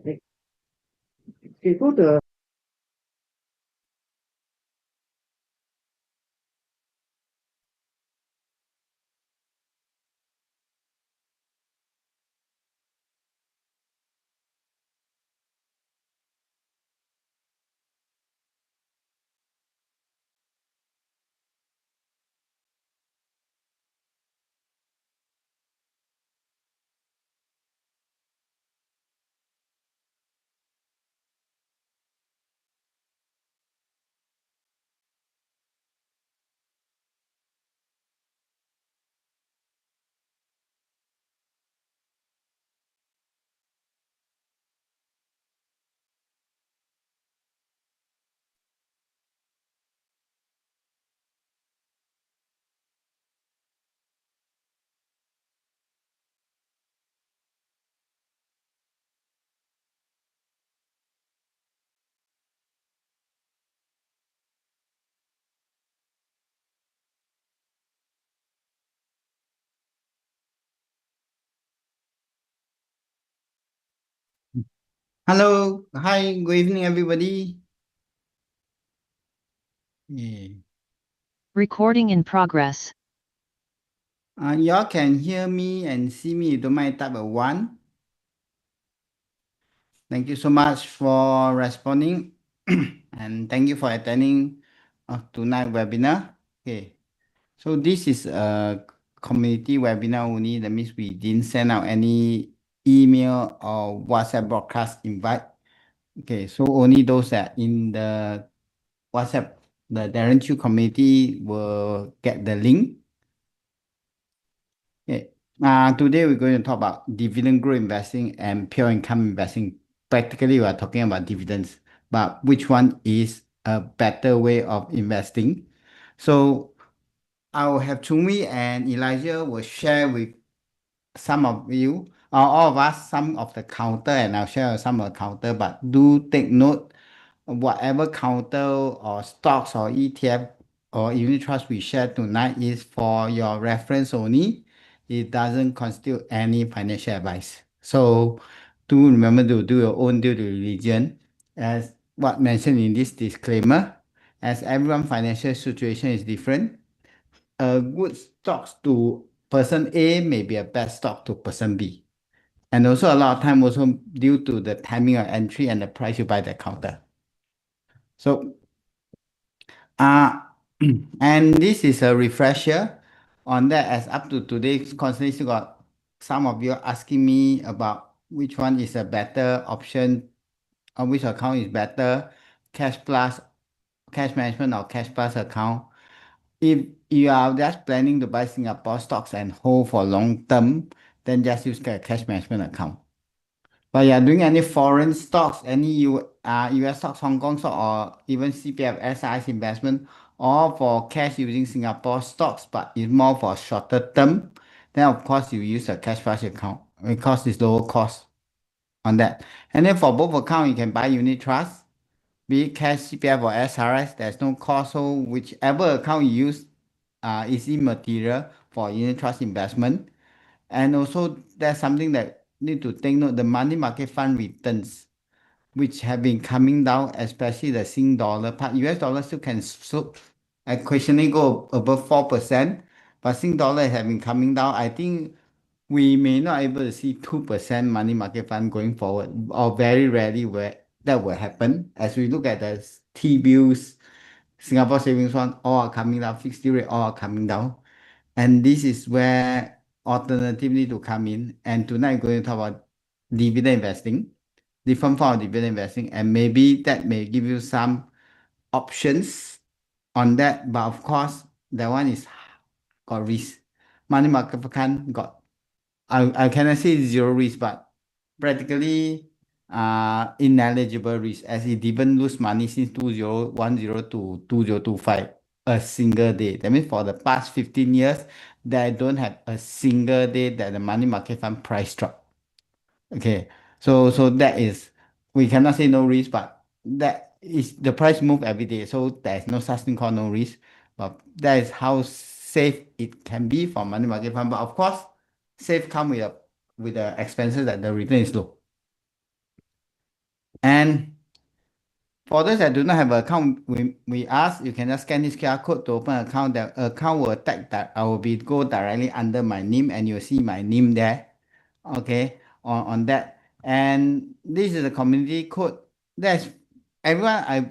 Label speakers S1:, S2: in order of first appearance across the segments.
S1: Thế thì tốt rồi.
S2: Hello, hi, good evening, everybody. Yeah.
S3: Recording in progress.
S2: Y'all can hear me and see me. You don't mind type a one. Thank you so much for responding, and thank you for attending tonight webinar. Okay, so this is a community webinar only. That means we didn't send out any email or WhatsApp broadcast invite. Okay, so only those that in the WhatsApp, the Darren Chu community will get the link. Okay. Today we're going to talk about dividend growth investing and pure income investing. Practically, we are talking about dividends, but which one is a better way of investing? So I will have Chumi and Elijah will share with some of you, or all of us, some of the counter, and I'll share some of the counter. But do take note whatever counter or stocks or ETF or unit trust we share tonight is for your reference only. It doesn't constitute any financial advice. So do remember to do your own due diligence as what mentioned in this disclaimer. As everyone's financial situation is different, a good stocks to person A may be a bad stock to person B. And also a lot of time also due to the timing of entry and the price you buy the counter. So Uh, and this is a refresher on that as up to today, constantly still got some of you asking me about which one is a better option or which account is better, cash plus, cash management or cash plus account. If you are just planning to buy Singapore stocks and hold for long term, then just use a cash management account. But you're doing any foreign stocks, any US stocks, Hong Kong stock, or even CPF, SIS investment, or for cash using Singapore stocks, but it's more for shorter term, then of course you use a cash flash account because it's lower cost on that. And then for both accounts, you can buy unit trust, be it cash, CPF, or SRS. There's no cost, so whichever account you use is immaterial for unit trust investment. And also, there's something that need to take note, the money market fund returns, which have been coming down, especially the Sing dollar part. US dollar still can occasionally go above 4%, but Sing dollar have been coming down. I think we may not able to see 2% money market fund going forward, or very rarely where that will happen. As we look at the T-bills, Singapore savings fund, all are coming down, fixed rate all are coming down. And this is where alternatively to come in. And tonight we're going to talk about dividend investing, different form of dividend investing, and maybe that may give you some options on that. But of course, that one is got risk. Money market fund got I cannot say zero risk, but practically ineligible risk as it didn't lose money since 2010 to 2025 a single day. That means for the past 15 years, they don't have a single day that the money market fund price drop. Okay, so that is we cannot say no risk, but that is the price move every day. So there's no such thing called no risk, but that is how safe it can be for money market fund. But of course, safe come with the expenses that the return is low. And for those that do not have an account, we ask you can just scan this QR code to open an account. The account will tag that I will be go directly under my name, and you'll see my name there. Okay, on that. And this is a community code. That's everyone I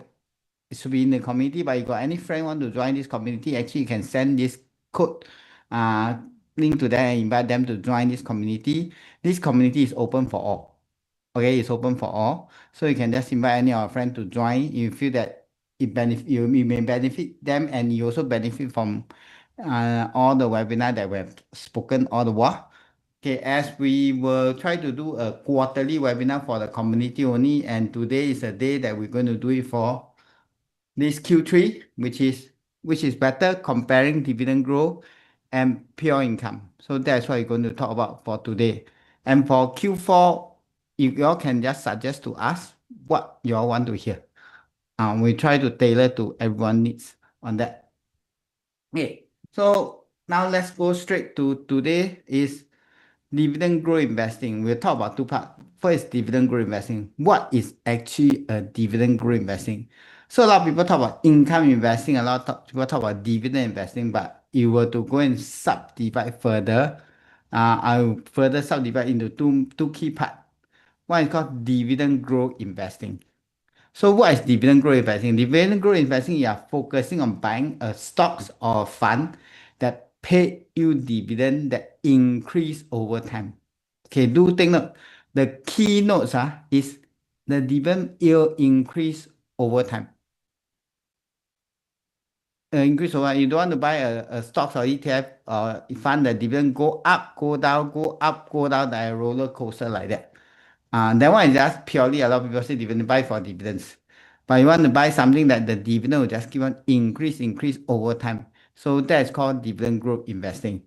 S2: should be in the community, but you got any friend want to join this community, actually you can send this code uh link to them and invite them to join this community. This community is open for all. Okay, it's open for all. So you can just invite any of your friends to join. You feel that you may benefit them, and you also benefit from all the webinar that we have spoken all the while. Okay, as we will try to do a quarterly webinar for the community only, and today is a day that we're going to do it for this Q3, which is better comparing dividend growth and pure income. So that's what we're going to talk about for today. And for Q4, you all can just suggest to us what you all want to hear. We try to tailor to everyone's needs on that. Okay, so now let's go straight to today is dividend growth investing. We'll talk about two parts. First, dividend growth investing. What is actually a dividend growth investing? So a lot of people talk about income investing, a lot of people talk about dividend investing, but you were to go and subdivide further, I'll further subdivide into two key parts. One is called dividend growth investing. So what is dividend growth investing? Dividend growth investing, you are focusing on buying a stocks or fund that pay you dividend that increase over time. Okay, do take note. The key notes is the dividend yield increase over time. Increase over, you don't want to buy a stocks or ETF or fund that dividend go up, go down, go up, go down, like a roller coaster like that. That one is just purely a lot of people say dividend buy for dividends. But you want to buy something that the dividend will just keep on increase over time. So that's called dividend growth investing.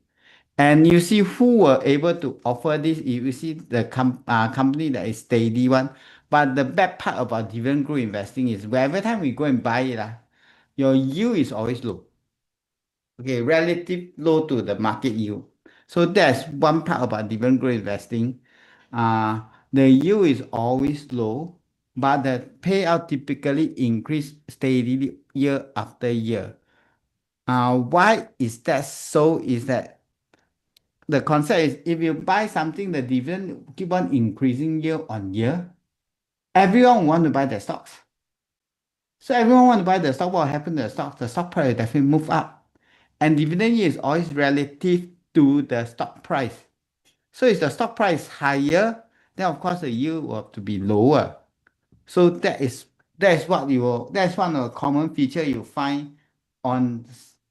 S2: And you see who were able to offer this. You see the company that is steady one. But the bad part about dividend growth investing is where every time we go and buy it, your yield is always low. Okay, relative low to the market yield. So that's one part about dividend growth investing. The yield is always low, but the payout typically increase steadily year after year. Why is that so? Is that the concept is if you buy something, the dividend keep on increasing year on year, everyone want to buy the stocks. So everyone want to buy the stock. What happened to the stock? The stock price definitely move up. And dividend yield is always relative to the stock price. So if the stock price higher, then of course the yield will have to be lower. So that's one of the common feature you find on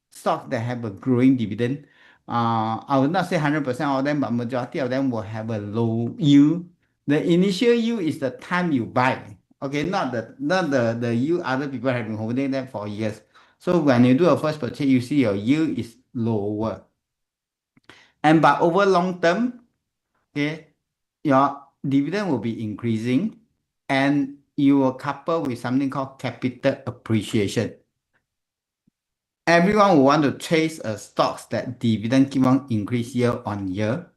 S2: stocks that have a growing dividend. I would not say 100% of them, but majority of them will have a low yield. The initial yield is the time you buy. Okay, not the yield other people have been holding them for years. So when you do a first purchase, you see your yield is lower. And but over long term, okay, your dividend will be increasing, and you will couple with something called capital appreciation. Everyone will want to chase a stocks that dividend keep on increase year on year.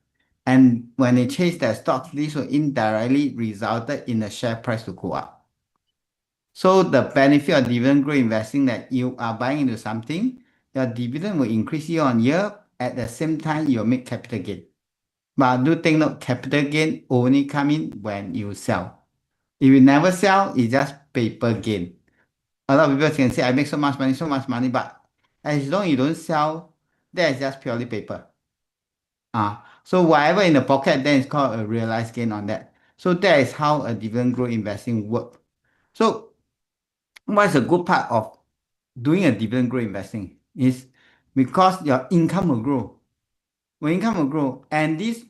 S2: And when they chase that stocks, this will indirectly result in the share price to go up. So the benefit of dividend growth investing that you are buying into something, your dividend will increase year on year. At the same time, you'll make capital gain. But do take note, capital gain only come in when you sell. If you never sell, it's just paper gain. A lot of people can say, I make so much money, but as long as you don't sell, that is just purely paper. So whatever in the pocket, then it's called a realized gain on that. So that is how a dividend growth investing works. So what's the good part of doing a dividend growth investing is because your income will grow. When income will grow, and this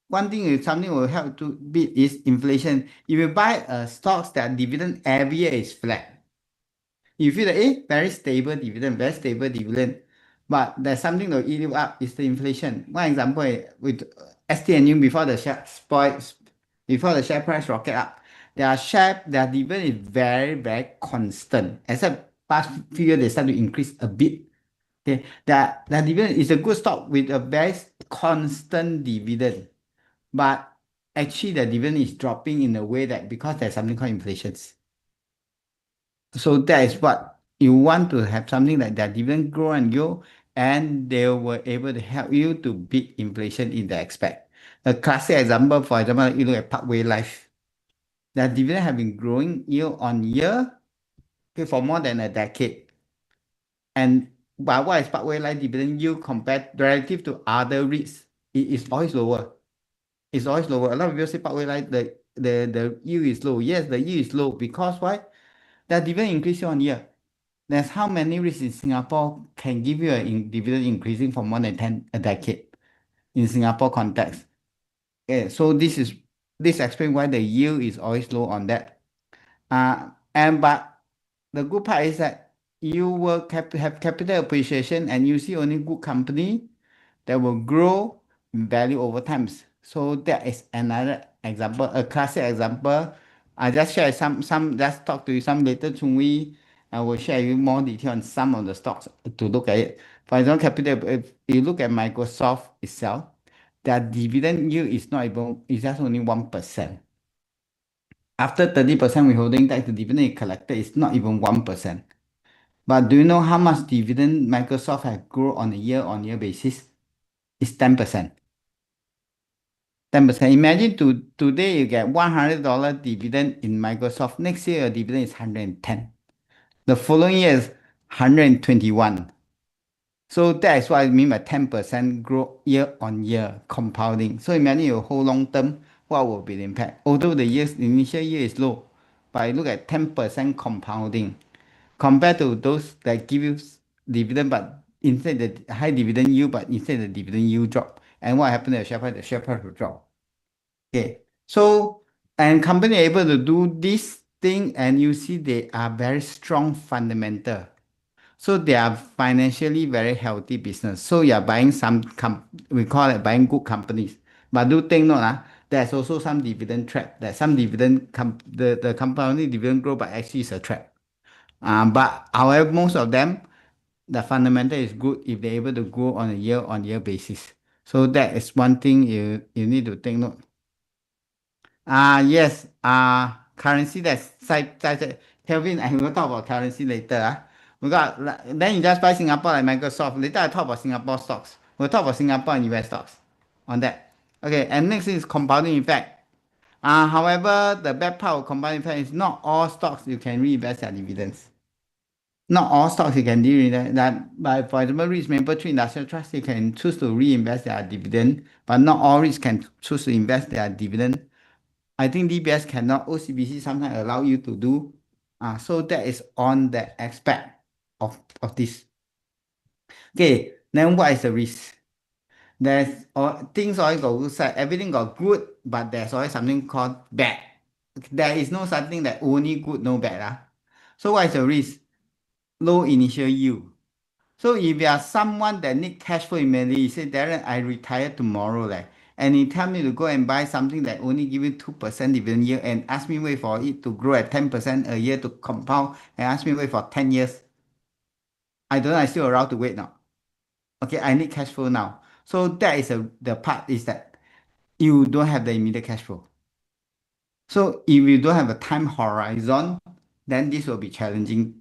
S2: one thing is something will help to beat is inflation. If you buy stocks that dividend every year is flat, you feel that very stable dividend, but there's something to eat you up is the inflation. One example with STNU before the share spoils, before the share price rocket up, their dividend is very constant. Except past few years they start to increase a bit. Okay, that dividend is a good stock with a very constant dividend. But actually the dividend is dropping in a way that because there's something called inflation. So that is what you want to have, something like that dividend grow and grow, and they were able to help you to beat inflation in that aspect. A classic example, for example, you look at Parkway Life. The dividend have been growing year on year, okay, for more than a decade. And but what is Parkway Life dividend yield compared relative to other REITs? It is always lower. It's always lower. A lot of people say Parkway Life, the yield is low. Yes, the yield is low because why? The dividend increase year on year. There's how many REITs in Singapore can give you a dividend increasing for more than a decade in Singapore context. Okay, so this explains why the yield is always low on that. But the good part is that you will have capital appreciation and you see only good company that will grow in value over times. So that is another example, a classic example. I just share just talk to you some later. Chung I will share you more detail on some of the stocks to look at it. For example, capital, if you look at Microsoft itself, their dividend yield is not even, it's just only 1%. After 30% withholding tax, the dividend collected is not even 1%. But do you know how much dividend Microsoft has grown on a year-on-year basis? It's 10%. 10%. Imagine today you get $100 dividend in Microsoft. Next year your dividend is 110. The following year is 121. So that is what I mean by 10% growth year on year compounding. So imagine you hold long term, what will be the impact? Although the initial year is low, but I look at 10% compounding compared to those that give you dividend, but instead the high dividend yield, but instead the dividend yield drop. And what happened to the share price? The share price will drop. Okay. So, and company able to do this thing, and you see they are very strong fundamental. So they are financially very healthy business. So you are buying we call it buying good companies. But do take note, there's also some dividend trap. That some the company dividend grow, but actually it's a trap. But however, most of them, the fundamental is good if they're able to grow on a year-on-year basis. So that is one thing you need to take note. Yes. Currency that's side. Kelvin, I will talk about currency later. Then you just buy Singapore like Microsoft. Later I talk about Singapore stocks. We'll talk about Singapore and US stocks on that. Okay, and next is compounding effect. However, the bad part of compounding effect is not all stocks you can reinvest their dividends. Not all stocks you can reinvest that. But for example, REITs, Maple Tree Industrial Trust, they can choose to reinvest their dividend, but not all REITs can choose to invest their dividend. I think DBS cannot, OCBC sometimes allow you to do. So that is on the aspect of this. Okay, then what is the risk? Things always got good side, everything got good, but there's always something called bad. There is no something that only good, no bad. So what is the risk? Low initial yield. So if you are someone that need cash flow immediately, you say, Darren, I retire tomorrow, and he tell me to go and buy something that only give you 2% dividend yield and ask me wait for it to grow at 10% a year to compound and ask me wait for 10 years. I don't know, I still around to wait now. Okay, I need cash flow now. So that is the part is that you don't have the immediate cash flow. So if you don't have a time horizon, then this will be challenging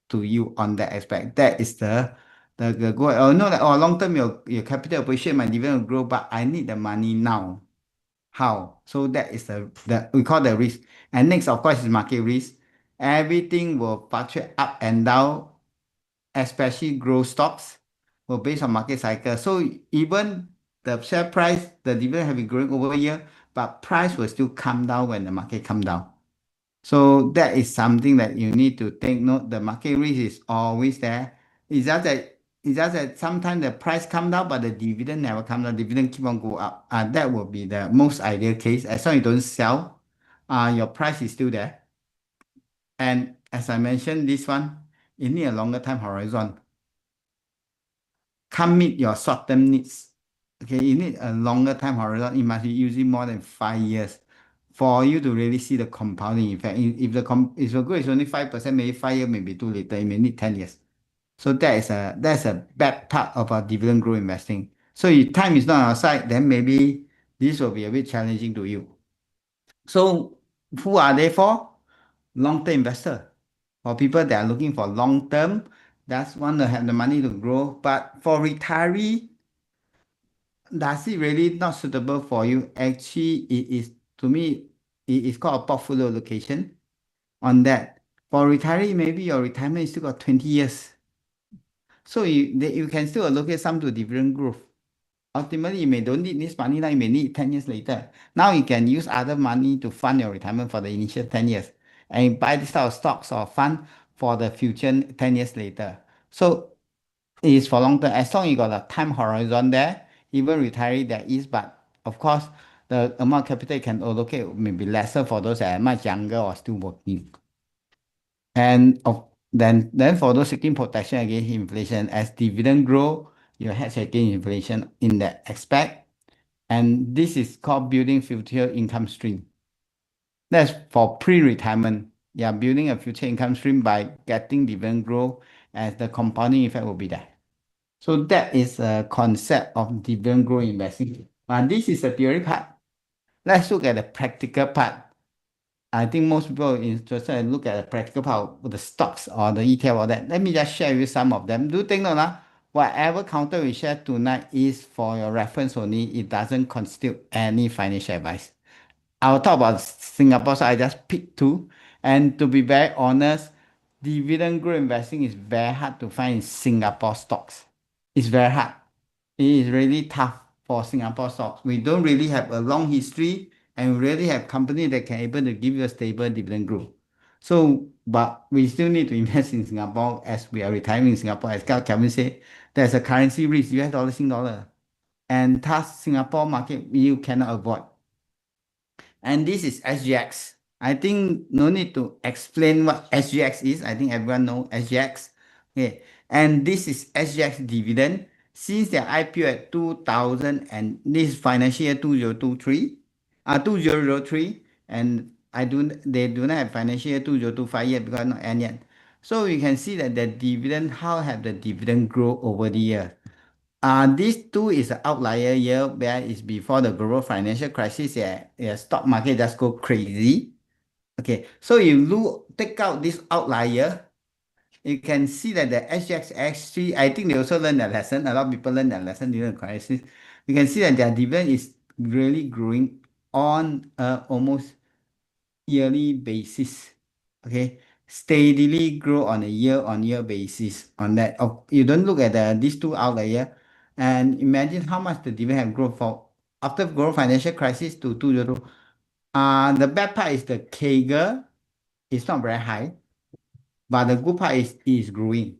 S2: to you on that aspect. That is the goal. No, that long term your capital appreciate, my dividend will grow, but I need the money now. How? So that is the we call the risk. And next, of course, is market risk. Everything will fluctuate up and down, especially growth stocks, will based on market cycle. So even the share price, the dividend have been growing over a year, but price will still come down when the market come down. So that is something that you need to take note. The market risk is always there. It's just that sometimes the price come down, but the dividend never come down. Dividend keep on go up. That will be the most ideal case. As long as you don't sell, your price is still there. And as I mentioned, this one, you need a longer time horizon. Can't meet your short-term needs. Okay, you need a longer time horizon. It must be usually more than 5 years for you to really see the compounding effect. If the growth is only 5%, maybe 5 years may be too little. You may need 10 years. So that's a bad part of our dividend growth investing. So if time is not on our side, then maybe this will be a bit challenging to you. So who are they for? Long-term investor. For people that are looking for long-term, that's want to have the money to grow. But for retiree, does it really not suitable for you? Actually, it is, to me, it is called a portfolio allocation on that. For retiree, maybe your retirement is still got 20 years. So you can still allocate some to dividend growth. Ultimately, you may don't need this money now, you may need 10 years later. Now you can use other money to fund your retirement for the initial 10 years and buy this type of stocks or fund for the future 10 years later. So it is for long term. As long as you got a time horizon there, even retiree there is, but of course, the amount of capital you can allocate may be lesser for those that are much younger or still working. And then for those seeking protection against inflation, as dividend grow, you hedge against inflation in that aspect. And this is called building future income stream. That's for pre-retirement. Yeah, building a future income stream by getting dividend growth as the compounding effect will be there. So that is a concept of dividend growth investing. This is the theory part. Let's look at the practical part. I think most people are interested in look at the practical part of the stocks or the ETF or that. Let me just share with you some of them. Do take note, whatever counter we share tonight is for your reference only. It doesn't constitute any financial advice. I'll talk about Singapore, so I just pick two. And to be very honest, dividend growth investing is very hard to find in Singapore stocks. It's very hard. It is really tough for Singapore stocks. We don't really have a long history and we really have company that can able to give you a stable dividend growth. So, but we still need to invest in Singapore as we are retiring in Singapore. As Calvin said, there's a currency risk, US dollar, Sing dollar. And thus, Singapore market you cannot avoid. And this is SGX. I think no need to explain what SGX is. I think everyone knows SGX. Okay. And this is SGX dividend. Since their IPO at 2000 and this financial year 2003, and they do not have financial year 2025 yet because not end yet. So you can see that the dividend, how have the dividend grow over the year? This two is an outlier year where it's before the global financial crisis. Yeah, stock market just go crazy. Okay, so you take out this outlier, you can see that the SGX actually, I think they also learned their lesson. A lot of people learned their lesson during the crisis. You can see that their dividend is really growing on almost yearly basis. Okay, steadily grow on a year-on-year basis on that. You don't look at these two outlier and imagine how much the dividend have grown for after global financial crisis to 2002. The bad part is the CAGR is not very high, but the good part is it is growing.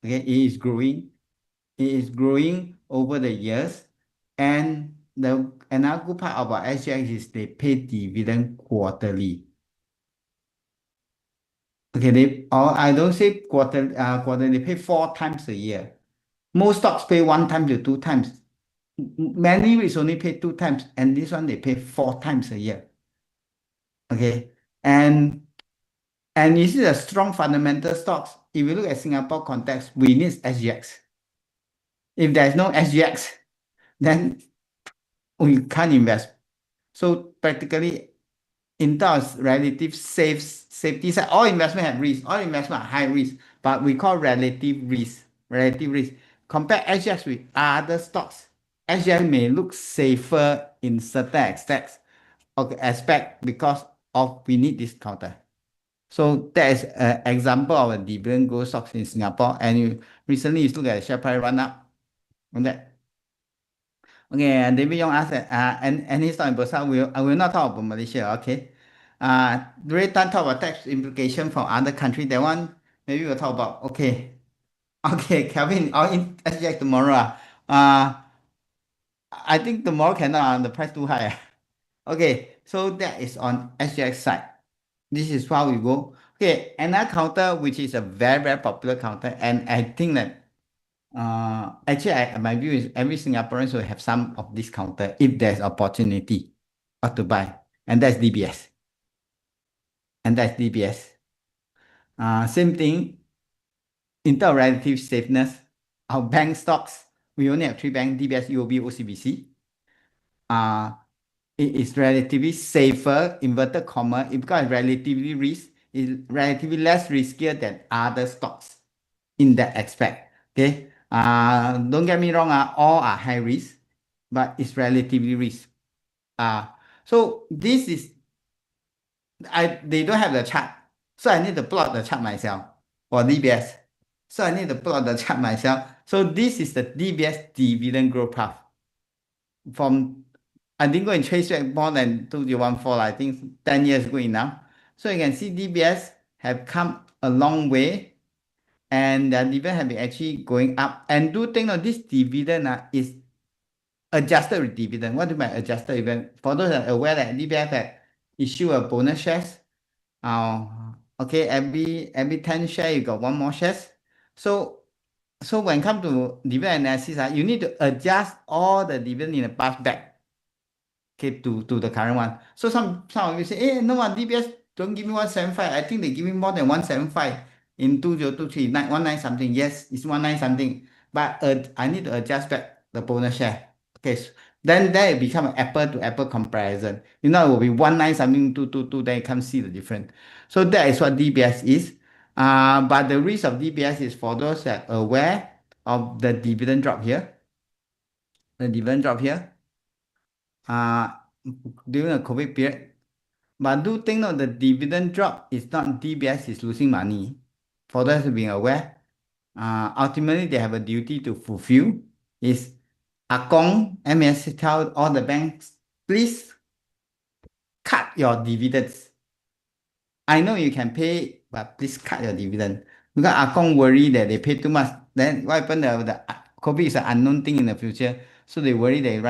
S2: Okay, it is growing. It is growing over the years. And another good part about SGX is they pay dividend quarterly. Okay, I don't say quarter, they pay 4 times a year. Most stocks pay 1 time to 2 times. Many REITs only pay 2 times, and this one they pay 4 times a year. Okay, and you see the strong fundamental stocks. If you look at Singapore context, we need SGX. If there's no SGX, then we can't invest. So practically, in terms of relative safety side, all investment have risk, all investment are high risk, but we call relative risk. Relative risk. Compare SGX with other stocks. SGX may look safer in certain aspect because of we need this counter. So that is an example of a dividend growth stocks in Singapore. And recently you look at the share price run up on that. Okay, and David Young asked and any stock in Bursa, I will not talk about Malaysia, okay? Ray Tan talk about tax implication from other country. That one, maybe we'll talk about, okay. Okay, Calvin, I'll in SGX tomorrow. I think tomorrow cannot, the price too high. Okay, so that is on SGX side. This is how we go. Okay, another counter, which is a very, very popular counter, and I think that actually, my view is every Singaporean should have some of this counter if there's opportunity to buy, and that's DBS. Same thing, in terms of relative safeness, our bank stocks, we only have 3 banks, DBS, UOB, OCBC. it is relatively safer, inverted comma, because relatively risk is relatively less riskier than other stocks in that aspect. Okay. Don't get me wrong, all are high risk, but it's relatively risk. So this is they don't have the chart. So I need to plot the chart myself for DBS. So I need to plot the chart myself. So this is the DBS dividend growth path. From I didn't go and chase back more than 2014, I think 10 years ago now. So you can see DBS have come a long way and the dividend have been actually going up. And do think of this dividend is adjusted with dividend. What do you mean adjusted dividend? For those that are aware that DBS had issue a bonus shares. Okay, every 10 share you got one more shares. So when it comes to dividend analysis, you need to adjust all the dividend in the past back, okay, to the current one. So some of you say, hey, no, DBS don't give me 175. I think they give me more than 175 in 2023, 19 something. Yes, it's 19 something. But I need to adjust back the bonus share. Okay, then it become an apple to apple comparison. You know, it will be 19 something, 222, then you can't see the difference. So that is what DBS is. But the risk of DBS is for those that are aware of the dividend drop here. The dividend drop here. During the COVID period. But do think of the dividend drop is not DBS is losing money. For those being aware, ultimately they have a duty to fulfill. Is Akong MS tell all the banks, please cut your dividends. I know you can pay, but please cut your dividend. Because Akong worry that they pay too much. Then what happened? The COVID is an unknown thing in the future. So they worry they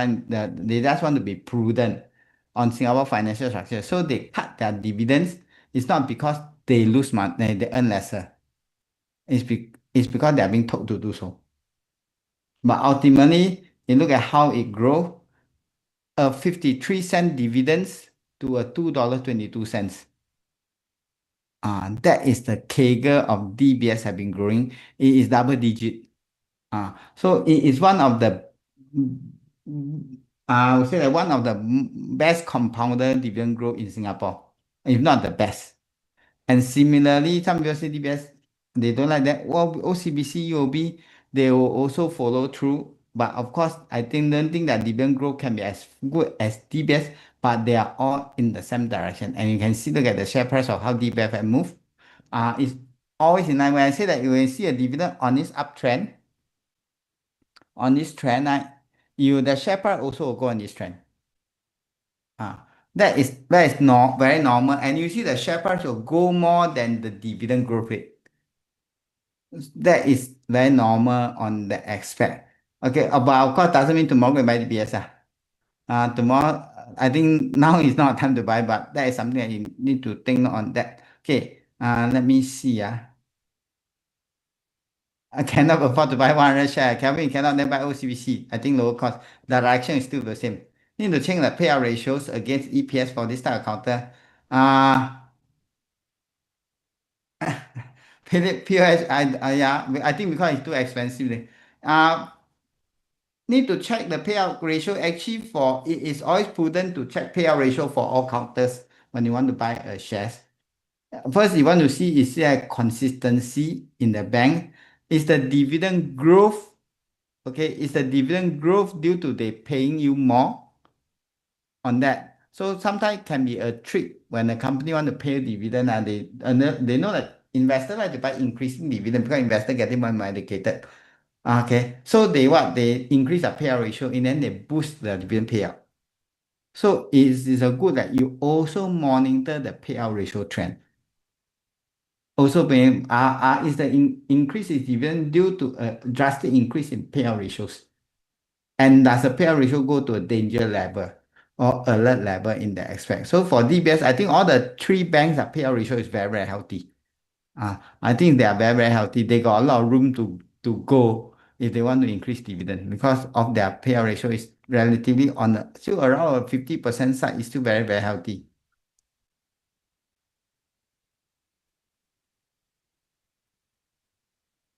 S2: just want to be prudent on Singapore financial structure. So they cut their dividends. It's not because they lose money, they earn lesser. It's because they are being told to do so. But ultimately, you look at how it grows, a 53-cent dividends to a $2.22. That is the CAGR of DBS have been growing. It is double digit. So it is one of the I would say that one of the best compounder dividend growth in Singapore, if not the best. And similarly, some people say DBS, they don't like that. Well, OCBC, UOB, they will also follow through. But of course, don't think that dividend growth can be as good as DBS, but they are all in the same direction. And you can see, look at the share price of how DBS have moved. It's always in line. When I say that you will see a dividend on this uptrend, the share price also will go on this trend. That is very normal, and you see the share price will go more than the dividend growth rate. That is very normal on the aspect. Okay, but of course doesn't mean tomorrow we buy DBS. Tomorrow, I think now is not time to buy, but that is something that you need to think on that. Okay, let me see. I cannot afford to buy 100 share. Kelvin cannot then buy OCBC. I think lower cost. The direction is still the same. Need to change the payout ratios against EPS for this type of counter. POS, yeah, I think because it's too expensive. Need to check the payout ratio. Actually, it is always prudent to check payout ratio for all counters when you want to buy a shares. First, you want to see is there consistency in the bank. Is the dividend growth, okay? Is the dividend growth due to they paying you more on that? So sometimes it can be a trick when the company want to pay dividend and they know that investors like to buy increasing dividend because investor getting more allocated. Okay, so they increase the payout ratio and then they boost the dividend payout. So it's a good that you also monitor the payout ratio trend. Also, is the increase in dividend due to a drastic increase in payout ratios? And does the payout ratio go to a danger level or alert level in that aspect? So for DBS, I think all the three banks, the payout ratio is very, very healthy. I think they are very, very healthy. They got a lot of room to go if they want to increase dividend because of their payout ratio is relatively still around a 50% side is still very, very healthy.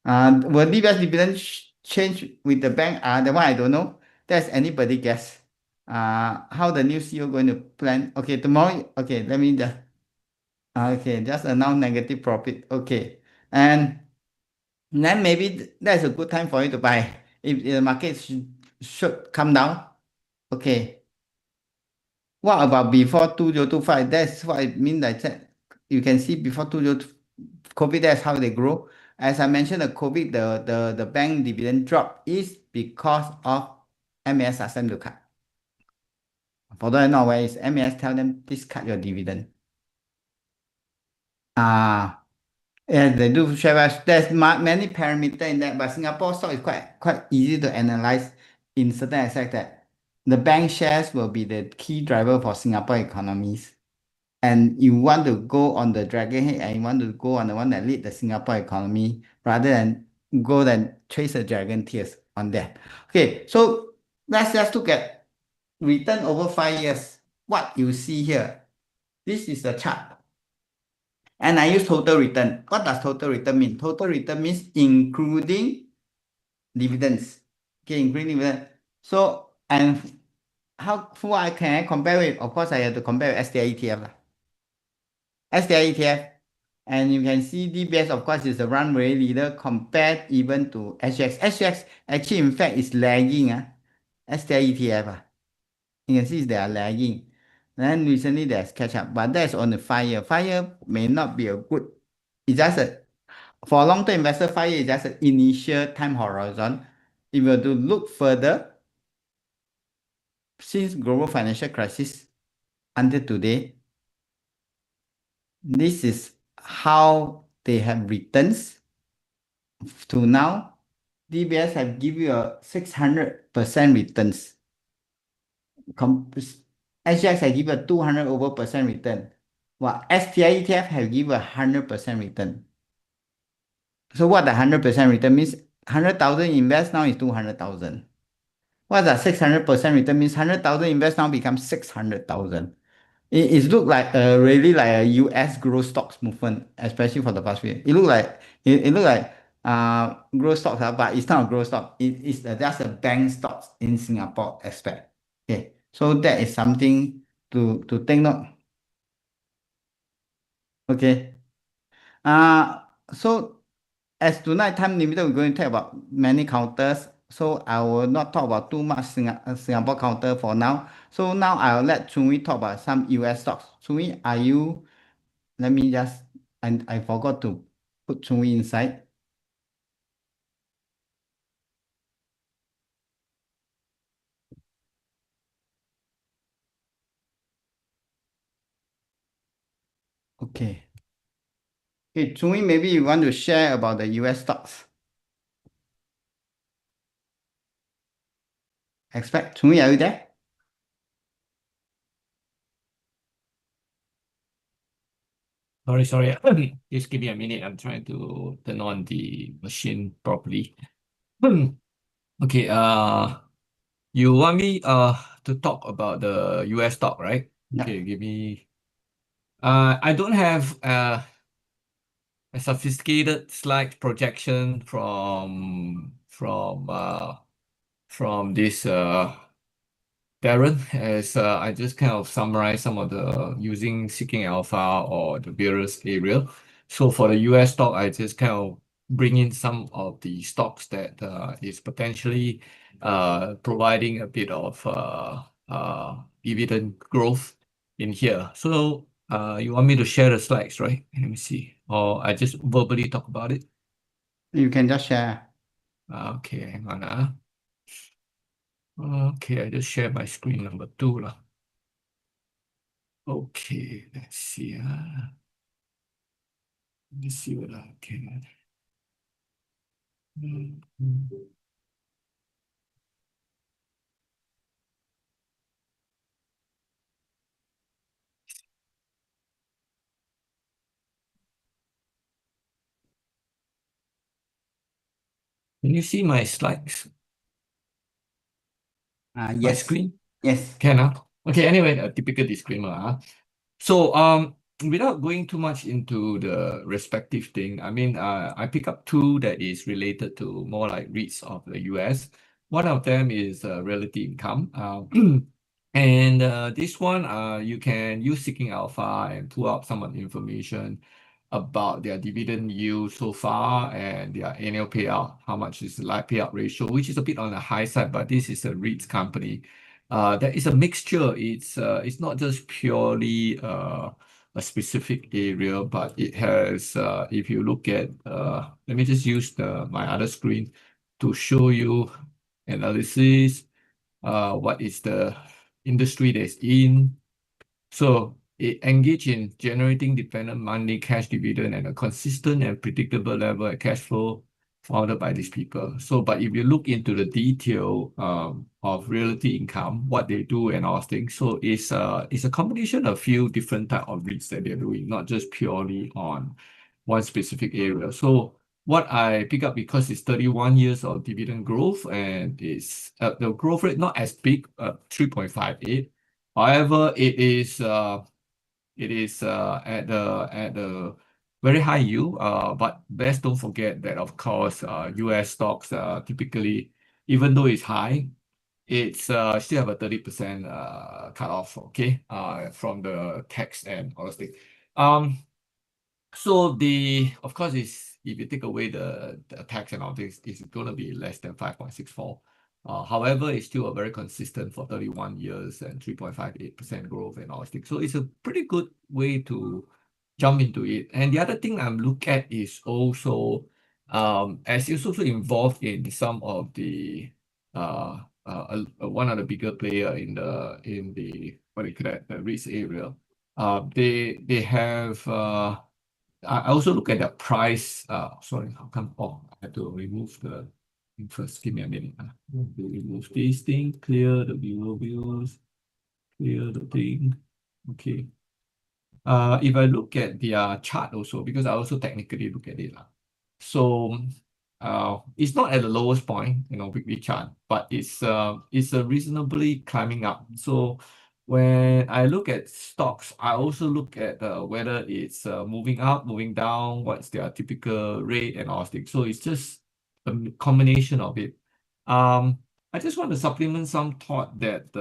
S2: Will DBS dividend change with the bank? The one I don't know. That's anybody guess. how the new CEO going to plan? Okay, tomorrow. Okay, let me just. Okay, just announce negative profit. Okay, and then maybe that's a good time for you to buy if the market should come down. Okay. What about before 2025? That's what I mean. That you can see before 20 COVID, that's how they grow. As I mentioned, the COVID, the bank dividend drop is because of MAS asked them to cut. For those not aware, is MAS tell them please cut your dividend. And they do share price. There's many parameters in that, but Singapore stock is quite easy to analyze in certain aspects that the bank shares will be the key driver for Singapore economies. And you want to go on the dragon head and you want to go on the one that lead the Singapore economy rather than go and chase the dragon tears on that. Okay, so let's just look at return over 5 years. What you see here, this is the chart. And I use total return. What does total return mean? Total return means including dividends. Okay, including dividend. So, and who can I compare with? Of course, I have to compare with STI ETF. STI ETF. And you can see DBS, of course, is the runway leader compared even to SGX. SGX actually, in fact, is lagging. STI ETF. You can see they are lagging. Then recently there's catch up, but that's on the 5 year. 5 year may not be a good. It's just for a long-term investor, 5 years is just an initial time horizon. If you were to look further, since global financial crisis until today, this is how they have returns to now. DBS have given you a 600% returns. SGX have given a 200% return. While STI ETF have given a 100% return. So what the 100% return means? 100,000 invest now is 200,000. What the 600% return means? 100,000 invest now becomes 600,000. It look like really like a US growth stocks movement, especially for the past few years. It look like growth stocks, but it's not a growth stock. It's just a bank stocks in Singapore aspect. Okay, so that is something to take note. Okay. So as tonight time limited, we're going to talk about many counters. So I will not talk about too much Singapore counter for now. So now I'll let Chung Wee talk about some US stocks. Chung Wee, are you? Let me just, and I forgot to put Chung Wee inside. Okay. Okay, Chung Wee, maybe you want to share about the US stocks. Expect, Chung Wee, are you there?
S4: Sorry. Just give me a minute. I'm trying to turn on the machine properly. Okay, you want me to talk about the US stock, right?
S2: Yeah.
S4: Okay, give me I don't have a sophisticated slide projection from this Darren, as I just kind of summarize some of the using Seeking Alpha or the various area. So for the US stock, I just kind of bring in some of the stocks that is potentially providing a bit of dividend growth in here. So you want me to share the slides, right? Let me see. Or I just verbally talk about it?
S2: You can just share.
S4: Okay, hang on. Okay, I just share my screen number 2 lah. Okay, let's see. Let me see what I can. Can you see my slides? My
S2: Yes.
S4: screen?
S2: Yes.
S4: Can. Okay, anyway, a typical disclaimer. So without going too much into the respective thing, I mean, I pick up 2 that is related to more like REITs of the US. One of them is relative income. And this one, you can use Seeking Alpha and pull up some of the information about their dividend yield so far and their annual payout, how much is the life payout ratio, which is a bit on the high side, but this is a REITs company. There is a mixture. It's not just purely a specific area, but it has, if you look at, let me just use my other screen to show you analysis, what is the industry that's in. So it engage in generating dependent monthly cash dividend and a consistent and predictable level of cash flow founded by these people. So, but if you look into the detail of realty income, what they do and all things, so it's a combination of a few different type of REITs that they're doing, not just purely on one specific area. So what I pick up, because it's 31 years of dividend growth and it's the growth rate not as big, 3.58. However, it is at the very high yield. But best don't forget that, of course, US stocks typically, even though it's high, it's still have a 30% cutoff, okay, from the tax and all those things. So of course, if you take away the tax and all this, it's going to be less than 5.64. However, it's still a very consistent for 31 years and 3.58% growth and all these things. So it's a pretty good way to jump into it. And the other thing I'm looking at is also, as it's also involved in some of the one of the bigger player in the what do you call that, the REITs area. They have I also look at the price. Sorry, how come? Oh, I have to remove the thing first. Give me a minute. To remove this thing, clear the views, clear the thing. Okay. If I look at their chart also, because I also technically look at it. So it's not at the lowest point, weekly chart, but it's a reasonably climbing up. So when I look at stocks, I also look at whether it's moving up, moving down, what's their typical rate and all things. So it's just a combination of it. I just want to supplement some thought that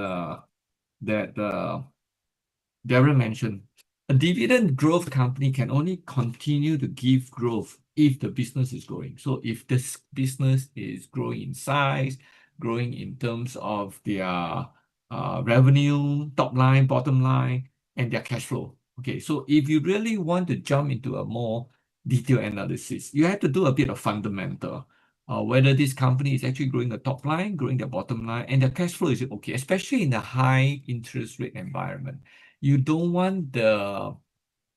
S4: Darren mentioned. A dividend growth company can only continue to give growth if the business is growing. So if this business is growing in size, growing in terms of their revenue, top line, bottom line, and their cash flow. Okay, so if you really want to jump into a more detailed analysis, you have to do a bit of fundamental. Whether this company is actually growing the top line, growing the bottom line, and the cash flow is okay, especially in the high interest rate environment. You don't want the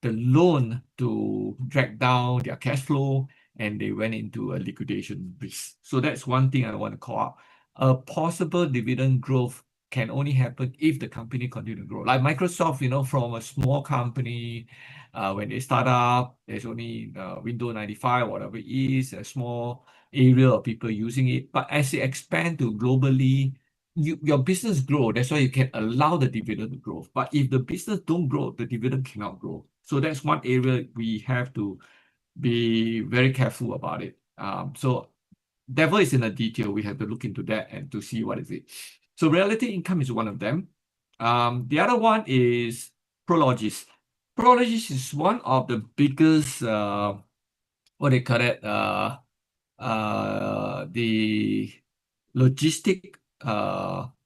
S4: loan to drag down their cash flow and they went into a liquidation risk. So that's one thing I want to call out. A possible dividend growth can only happen if the company continue to grow. Like Microsoft, from a small company, when they start up, there's only Windows 95, whatever it is, a small area of people using it. But as they expand to globally, your business grow. That's why you can allow the dividend to grow. But if the business don't grow, the dividend cannot grow. So that's one area we have to be very careful about it. So devil is in the detail. We have to look into that and to see what is it. So reality income is one of them. The other one is Prologis. Prologis is one of the biggest, what they call it, the logistic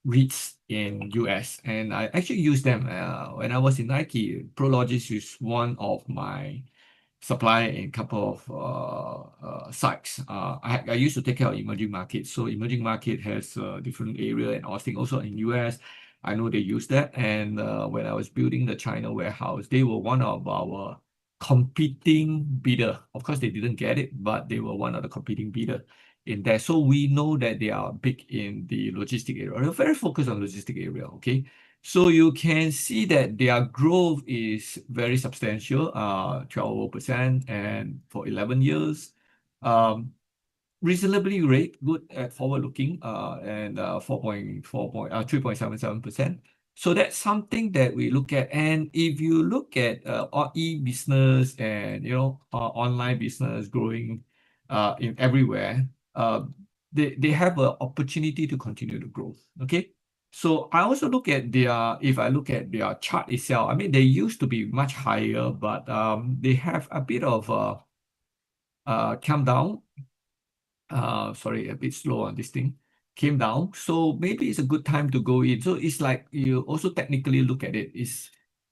S4: REITs in US, and I actually use them when I was in Nike. Prologis is one of my supply in a couple of sites. I used to take care of emerging markets, so emerging market has a different area and all things. Also in US, I know they use that. And when I was building the China warehouse, they were one of our competing bidder. Of course, they didn't get it, but they were one of the competing bidder in there. So we know that they are big in the logistic area. They're very focused on logistic area, okay? So you can see that their growth is very substantial, 12%, and for 11 years. Reasonably rate, good at forward looking, and 3.77%. So that's something that we look at. And if you look at e-business and online business growing in everywhere, they have an opportunity to continue to grow. Okay. So I also look at if I look at their chart itself, I mean, they used to be much higher, but they have a bit of come down. Sorry, a bit slow on this thing. Came down. So maybe it's a good time to go in. So it's like you also technically look at it.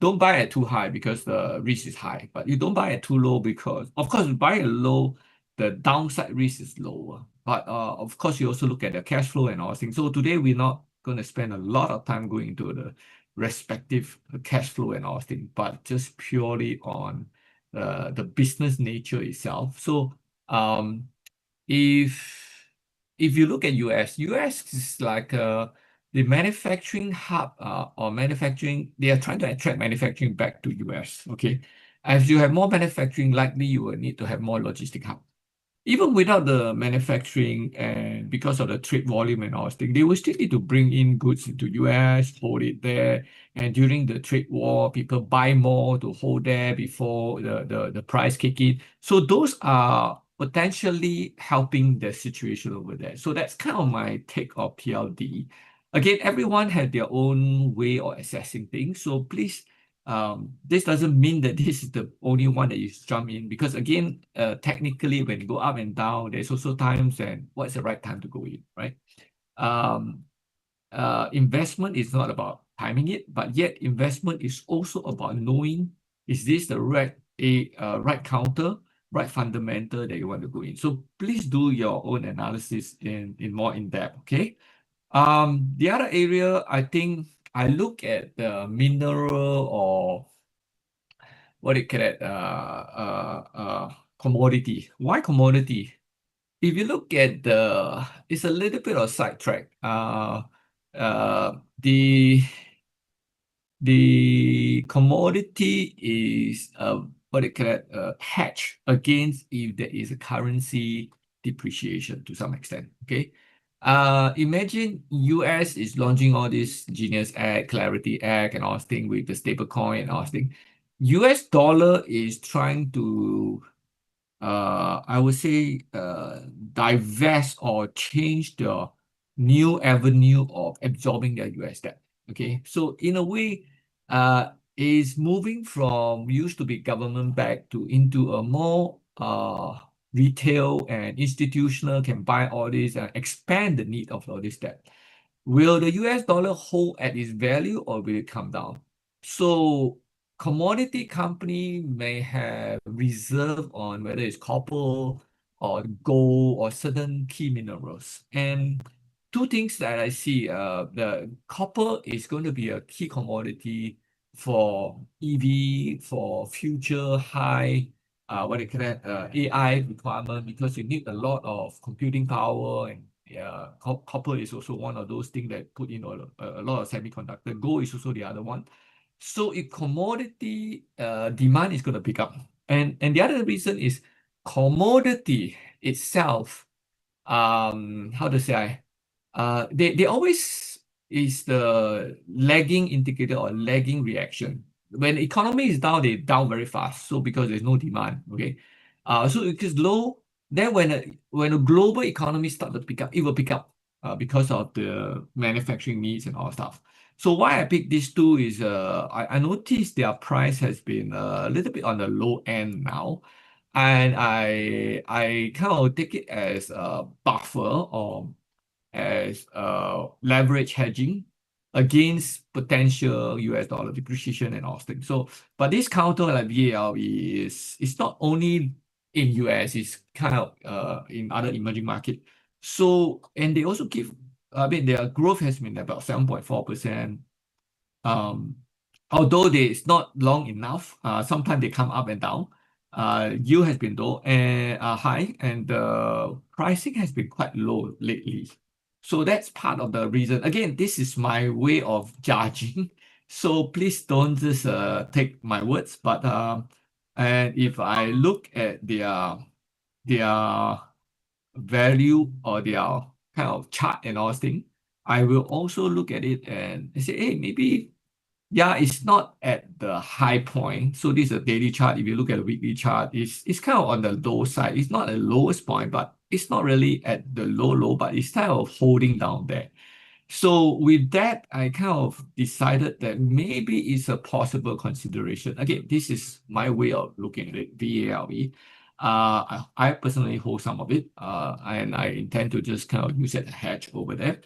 S4: Don't buy at too high because the risk is high, but you don't buy at too low because, of course, you buy at low, the downside risk is lower. But of course, you also look at the cash flow and all things. So today we're not going to spend a lot of time going into the respective cash flow and all things, but just purely on the business nature itself. So if you look at US is like the manufacturing hub or manufacturing, they are trying to attract manufacturing back to US. Okay. As you have more manufacturing, likely you will need to have more logistic hub. Even without the manufacturing and because of the trade volume and all this thing, they will still need to bring in goods into US, hold it there. And during the trade war, people buy more to hold there before the price kick in. So those are potentially helping the situation over there. So that's kind of my take of PLD. Again, everyone had their own way of assessing things. So please, this doesn't mean that this is the only one that you jump in, because again, technically when you go up and down, there's also times and what's the right time to go in, right? Investment is not about timing it, but yet investment is also about knowing, is this the right counter, right fundamental that you want to go in. So please do your own analysis in more in depth, okay? The other area, I think I look at the mineral or what do you call it, commodity. Why commodity? If you look at it's a little bit of sidetrack. The commodity is what do you call it, hedge against if there is a currency depreciation to some extent. Okay. Imagine US is launching all this Genius Act, Clarity Act, and all this thing with the stable coin and all this thing. US dollar is trying to I would say divest or change the new avenue of absorbing their US debt. Okay, so in a way, is moving from used to be government backed to into a more retail and institutional can buy all this and expand the need of all this debt. Will the US dollar hold at its value or will it come down? So commodity company may have reserve on whether it's copper or gold or certain key minerals. And two things that I see, the copper is going to be a key commodity for EV, for future high, what do you call that, AI requirement, because you need a lot of computing power, and copper is also one of those things that put in a lot of semiconductor. Gold is also the other one. So if commodity demand is going to pick up, and the other reason is commodity itself, how to say, they always is the lagging indicator or lagging reaction. When the economy is down, they down very fast. So because there's no demand, okay. So it is low. Then when a global economy start to pick up, it will pick up because of the manufacturing needs and all stuff. So why I pick these two is I noticed their price has been a little bit on the low end now. And I kind of take it as a buffer or as leverage hedging against potential US dollar depreciation and all things. So, but this counter like VAL is not only in US, it's kind of in other emerging market. So, and they also give, I mean, their growth has been about 7.4%. Although it's not long enough, sometimes they come up and down. Yield has been low and high, and the pricing has been quite low lately. So that's part of the reason. Again, this is my way of judging. So please don't just take my words. But and if I look at their value or their kind of chart and all thing, I will also look at it and say, hey, maybe yeah, it's not at the high point. So this is a daily chart. If you look at a weekly chart, it's kind of on the low side. It's not the lowest point, but it's not really at the low, but it's kind of holding down there. So with that, I kind of decided that maybe it's a possible consideration. Again, this is my way of looking at it, VALE. I personally hold some of it, and I intend to just kind of use it as a hedge over there.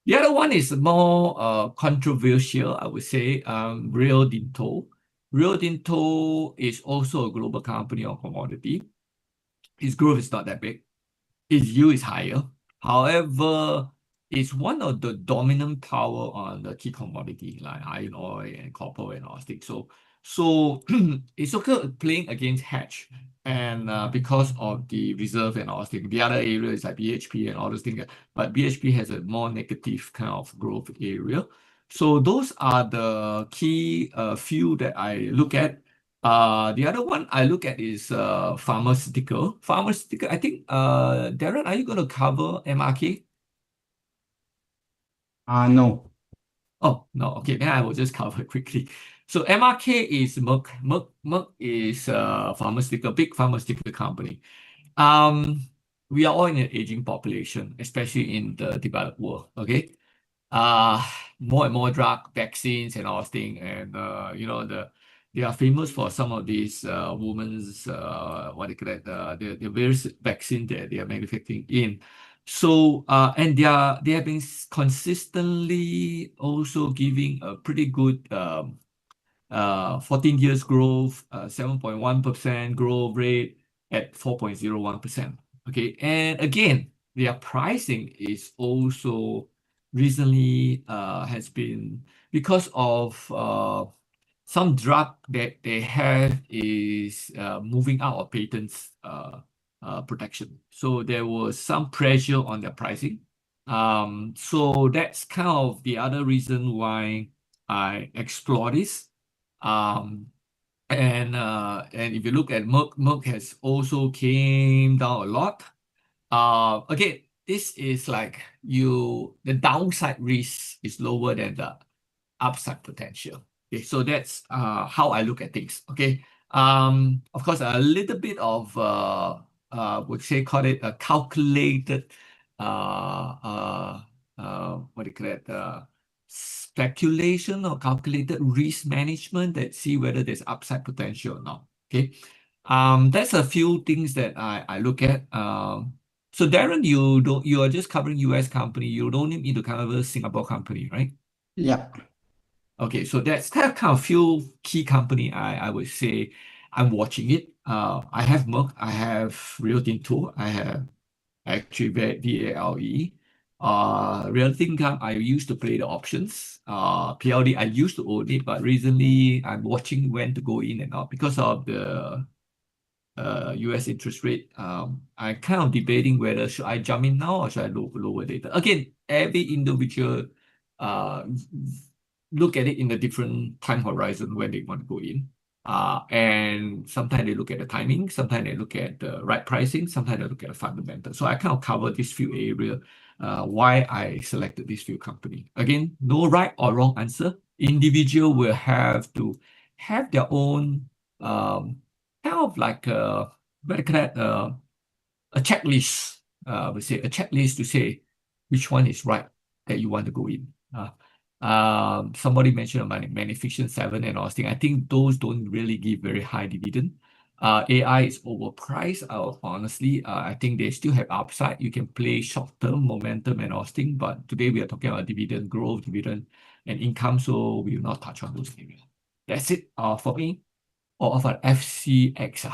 S4: The other one is more controversial, I would say, Rio Tinto. Rio Tinto is also a global company on commodity. Its growth is not that big. Its yield is higher. However, it's one of the dominant power on the key commodity like iron ore and copper and all things. So it's okay playing against hedge. And because of the reserve and all things, the other area is like BHP and all those things. But BHP has a more negative kind of growth area. So those are the key few that I look at. The other one I look at is pharmaceutical. Pharmaceutical, I think, Darren, are you going to cover MRK?
S2: No.
S4: Oh, no. Okay, then I will just cover it quickly. So MRK is Merck. Merck is a pharmaceutical, big pharmaceutical company. We are all in an aging population, especially in the developed world. Okay. More and more drug vaccines and all thing, and you know, they are famous for some of these women's what they call it, the various vaccine that they are manufacturing in. So and they have been consistently also giving a pretty good 14 years growth, 7.1% growth rate at 4.01%. Okay, and again, their pricing is also recently has been because of some drug that they have is moving out of patents protection. So there was some pressure on their pricing. So that's kind of the other reason why I explore this. And if you look at Merck has also came down a lot. Again, this is like the downside risk is lower than the upside potential. Okay, so that's how I look at things. Okay. Of course, a little bit of would say call it a calculated what do you call it? Speculation or calculated risk management that see whether there's upside potential or not. Okay. That's a few things that I look at. So Darren, you are just covering US company. You don't need me to cover Singapore company, right?
S2: Yeah.
S4: Okay, so that's kind of few key company I would say I'm watching it. I have Merck, I have Rio Tinto, I have actually VALE. Realty income, I used to play the options. PLD, I used to own it, but recently I'm watching when to go in and out because of the US interest rate. I'm kind of debating whether should I jump in now or should I lower later. Again, every individual look at it in a different time horizon when they want to go in. And sometimes they look at the timing, sometimes they look at the right pricing, sometimes they look at the fundamentals. So I kind of cover these few areas, why I selected these few company. Again, no right or wrong answer. Individual will have to have their own kind of like a checklist. We say a checklist to say which one is right that you want to go in. Somebody mentioned about Magnificent Seven and all things. I think those don't really give very high dividend. AI is overpriced. Honestly, I think they still have upside. You can play short-term momentum and all things, but today we are talking about dividend growth, dividend and income, so we will not touch on those areas. That's it for me. Or for FCX.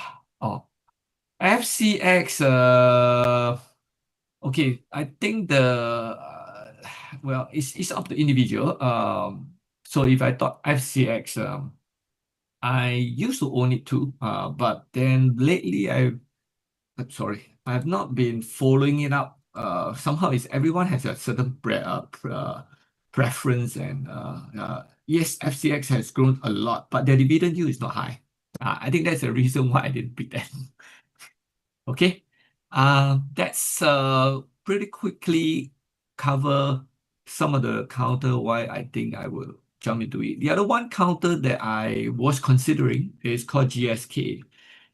S4: FCX, okay, I think well, it's up to individual. So if I thought FCX, I used to own it too, but then lately I'm sorry, I've not been following it up. Somehow it's everyone has a certain preference, and yes, FCX has grown a lot, but their dividend yield is not high. I think that's the reason why I didn't pick that. Okay, that's pretty quickly cover some of the counter why I think I will jump into it. The other one counter that I was considering is called GSK.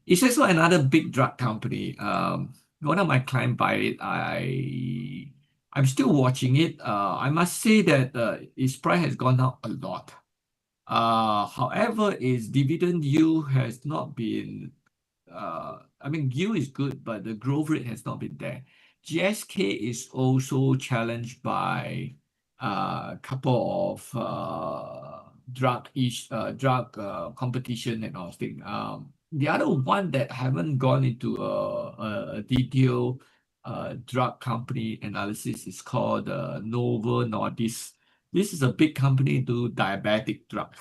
S4: It's also another big drug company. One of my clients buy it. I I'm still watching it. I must say that its price has gone up a lot. However, its dividend yield has not been, I mean, yield is good, but the growth rate has not been there. GSK is also challenged by a couple of drug competition and all thing. The other one that haven't gone into a detailed drug company analysis is called Novo Nordisk. This is a big company to diabetic drug.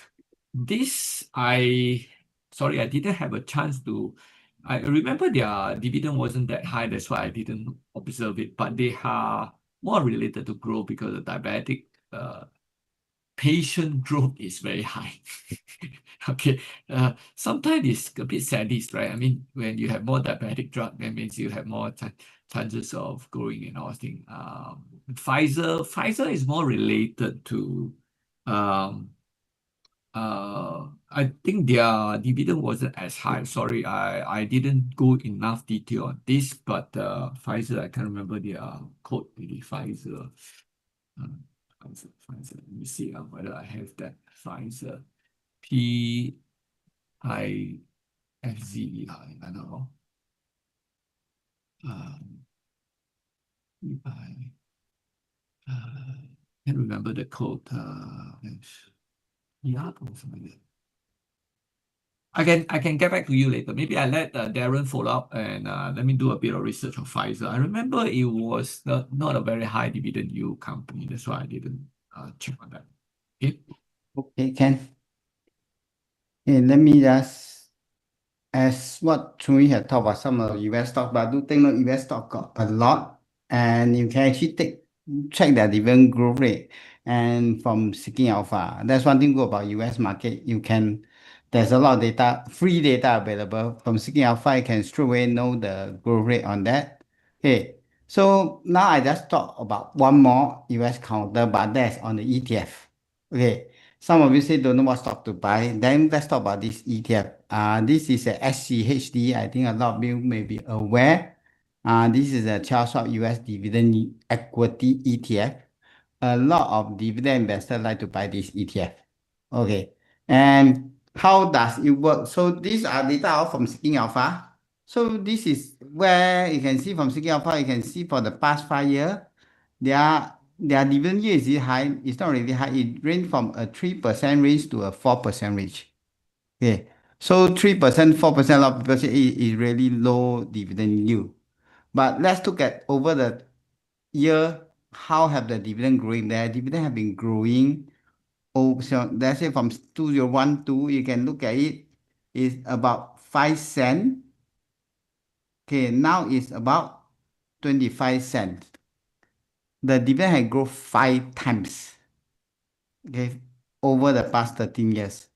S4: Sorry, I didn't have a chance to. I remember their dividend wasn't that high, that's why I didn't observe it. But they are more related to growth because the diabetic patient growth is very high. Okay, sometimes it's a bit sadist, right? I mean, when you have more diabetic drug, that means you have more chances of growing and all things. Pfizer is more related to I think their dividend wasn't as high. Sorry, I didn't go enough detail on this, but Pfizer, I can't remember their code really. Pfizer. Pfizer. Let me see whether I have that. Pfizer. PIFZEI. I don't know. I can't remember the code. Yeah, or something like that. I can get back to you later. Maybe I let Darren follow up and let me do a bit of research on Pfizer. I remember it was not a very high dividend yield company. That's why I didn't check on that. Okay.
S2: Okay, Ken. Okay, let me just, as what Chui had talked about some of the US stock, but I do think the US stock got a lot, and you can actually check their dividend growth rate and from Seeking Alpha. That's one thing good about US market. There's a lot of data, free data available from Seeking Alpha. You can straight away know the growth rate on that. Okay, so now I just talk about one more US counter, but that's on the ETF. Okay, some of you say don't know what stock to buy. Then let's talk about this ETF. This is a SCHD. I think a lot of you may be aware. This is a Charles Schwab US Dividend Equity ETF. A lot of dividend investors like to buy this ETF. Okay, and how does it work? So these are data out from Seeking Alpha. So this is where you can see from Seeking Alpha, you can see for the past 5 years, their dividend yield is high. It's not really high. It range from a 3% range to a 4% range. Okay, so 3%, 4%, a lot of people say it is really low dividend yield. But let's look at over the year, how have the dividend growing? Their dividend have been growing. Oh, so let's say from 2012, you can look at it, is about 5 cents. Okay, now it's about 25 cents. The dividend has grown 5 times. Okay, over the past 13 years.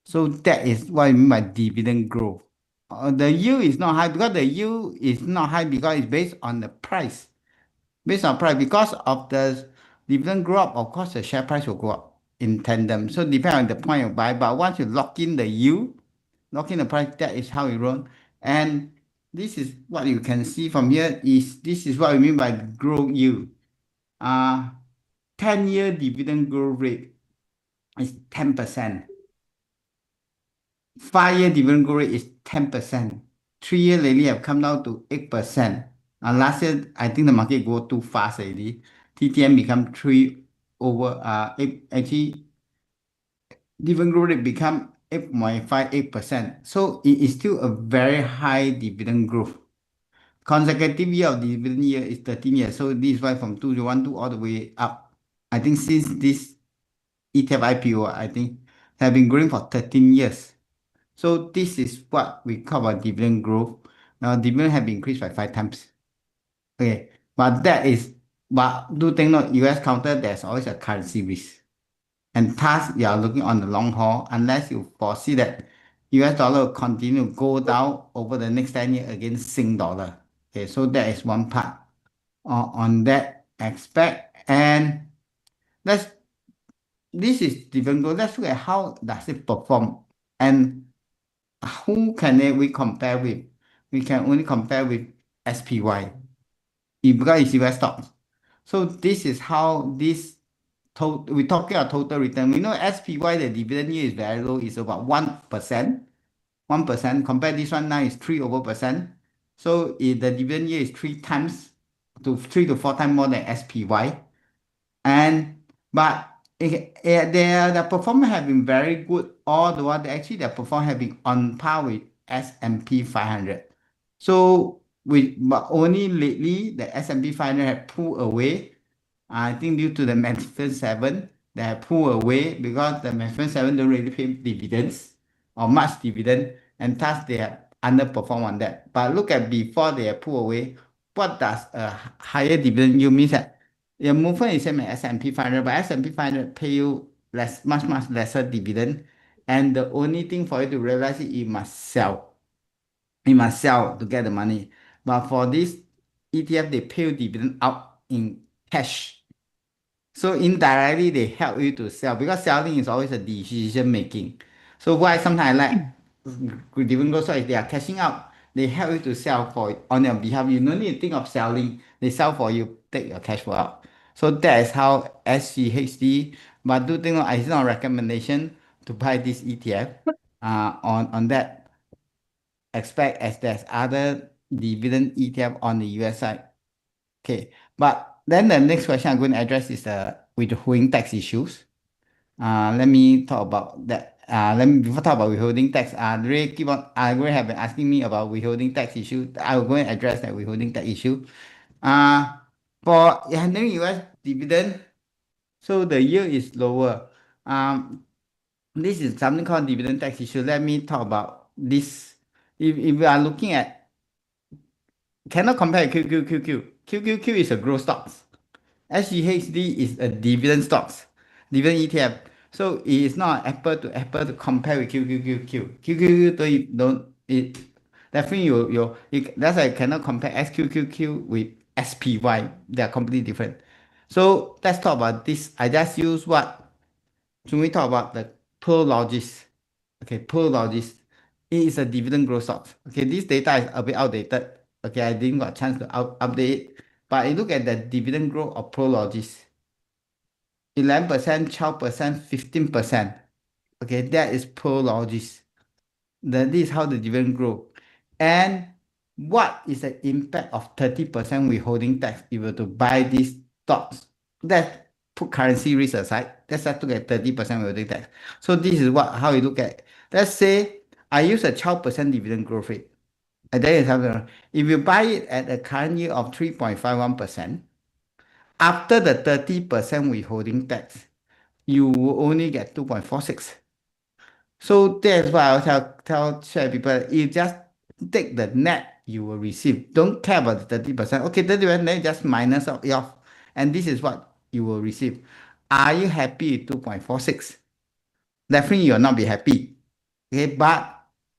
S2: So that is what I mean by dividend growth. The yield is not high because the yield is not high because it's based on the price. Based on price, because of the dividend grow up, of course the share price will go up in tandem. So depend on the point you buy. But once you lock in the yield, lock in the price, that is how it runs. And this is what you can see from here. This is what we mean by growth yield. 10-year dividend growth rate is 10%. 5-year dividend growth rate is 10%. 3-year lately have come down to 8%. Last year, I think the market go too fast already. TTM become 3 over 8. Actually, dividend growth rate become 8.58%. So it is still a very high dividend growth. Consecutive year of dividend year is 13 years. So this is why from 2012 all the way up. I think since this ETF IPO, I think have been growing for 13 years. So this is what we call about dividend growth. Now dividend have been increased by 5 times. Okay, but do take note, US counter, there's always a currency risk. And thus, you are looking on the long haul unless you foresee that US dollar will continue to go down over the next 10 years against Sing dollar. Okay, so that is one part on that aspect. And this is dividend growth. Let's look at how does it perform and who can we compare with? We can only compare with SPY because it's US stocks. So this is how this total, we're talking about total return. We know SPY, the dividend yield is very low, it's about 1%. 1%. Compare this one now is 3%. So if the dividend yield is 3 to 4 times more than SPY. And but the performance have been very good all the while. Actually, their performance have been on par with S&P 500. So but only lately the S&P 500 have pulled away. I think due to the Magnificent Seven, they have pulled away because the Magnificent Seven don't really pay dividends or much dividend, and thus they have underperformed on that. But look at before they have pulled away, what does a higher dividend yield means that your movement is same as S&P 500, but S&P 500 pay you much lesser dividend, and the only thing for you to realize is you must sell. You must sell to get the money. But for this ETF, they pay you dividend out in cash. So indirectly, they help you to sell because selling is always a decision making. So why sometimes I like dividend growth stock is they are cashing out. They help you to sell for on your behalf. You don't need to think of selling. They sell for you, take your cash flow out. So that is how SGHD. But do think it's not a recommendation to buy this ETF. On that aspect, as there's other dividend ETF on the US side. Okay, but then the next question I'm going to address is the withholding tax issues. Let me talk about that. Let me before talk about withholding tax. Ray Ray have been asking me about withholding tax issue. I will go and address that withholding tax issue. For handling US dividend, so the yield is lower. This is something called dividend tax issue. Let me talk about this. If we are looking at, cannot compare QQQQ. QQQ is a growth stocks. SGHD is a dividend stocks, dividend ETF. So it is not apple to apple to compare with QQQQ. QQQ don't it definitely that's why I cannot compare SQQQ with SPY. They are completely different. So let's talk about this. I just use what so we talk about the Pearl Logis. Okay, Pearl Logis. It is a dividend growth stock. Okay, this data is a bit outdated. Okay, I didn't got a chance to update it. But you look at the dividend growth of Prologis. 11%, 12%, 15%. Okay, that is Prologis. This is how the dividend grow. And what is the impact of 30% withholding tax if you were to buy these stocks? That put currency risk aside. Let's look at 30% withholding tax. So this is how you look at. Let's say I use a 12% dividend growth rate. And then you have, if you buy it at a current yield of 3.51%, after the 30% withholding tax, you will only get 2.46. So that's why I'll share people, you just take the net you will receive. Don't care about the 30%. Okay, 30%, then just minus it off. And this is what you will receive. Are you happy with 2.46? Definitely you'll not be happy. Okay, but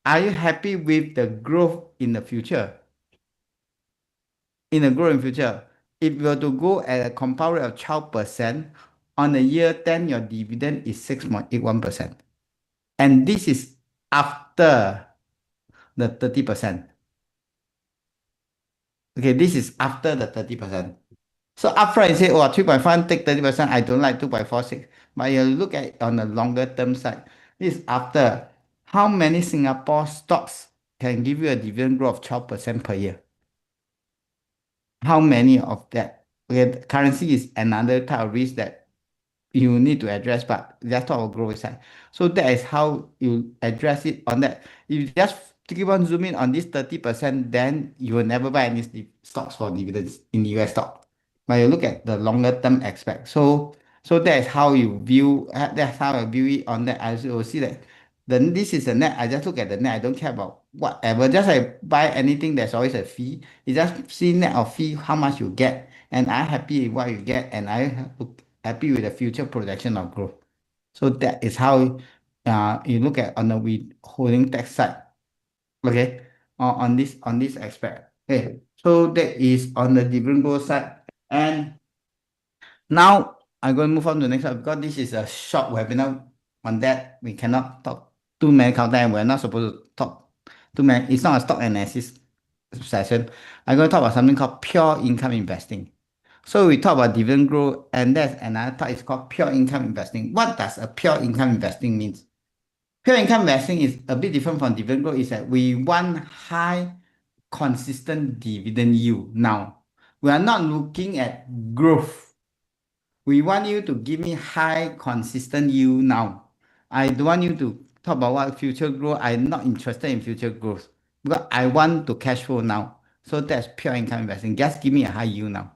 S2: are you happy with the growth in the future? In the growth in future, if you were to go at a compound rate of 12%, on the year 10, your dividend is 6.81%. And this is after the 30%. Okay, this is after the 30%. So upfront you say, oh, 3.5, take 30%, I don't like 2.46. But you look at it on the longer term side, this is after how many Singapore stocks can give you a dividend growth of 12% per year. How many of that? Okay, currency is another type of risk that you need to address, but that's not a growth side. So that is how you address it on that. If you just keep on zooming on this 30%, then you will never buy any stocks for dividends in the US stock. But you look at the longer term aspect. So that is how you view, that's how I view it on that. I will see that then this is the net. I just look at the net. I don't care about whatever. Just I buy anything, there's always a fee. You just see net of fee, how much you get, and I'm happy with what you get, and I'm happy with the future projection of growth. So that is how you look at on the withholding tax side. Okay, on this aspect. Okay, so that is on the dividend growth side. And now I'm going to move on to the next one because this is a short webinar. On that, we cannot talk too many content. We're not supposed to talk too many. It's not a stock analysis session. I'm going to talk about something called pure income investing. So we talk about dividend growth, and there's another part is called pure income investing. What does a pure income investing means? Pure income investing is a bit different from dividend growth, is that we want high consistent dividend yield now. We are not looking at growth. We want you to give me high consistent yield now. I don't want you to talk about what future growth. I'm not interested in future growth because I want to cash flow now. So that's pure income investing. Just give me a high yield now.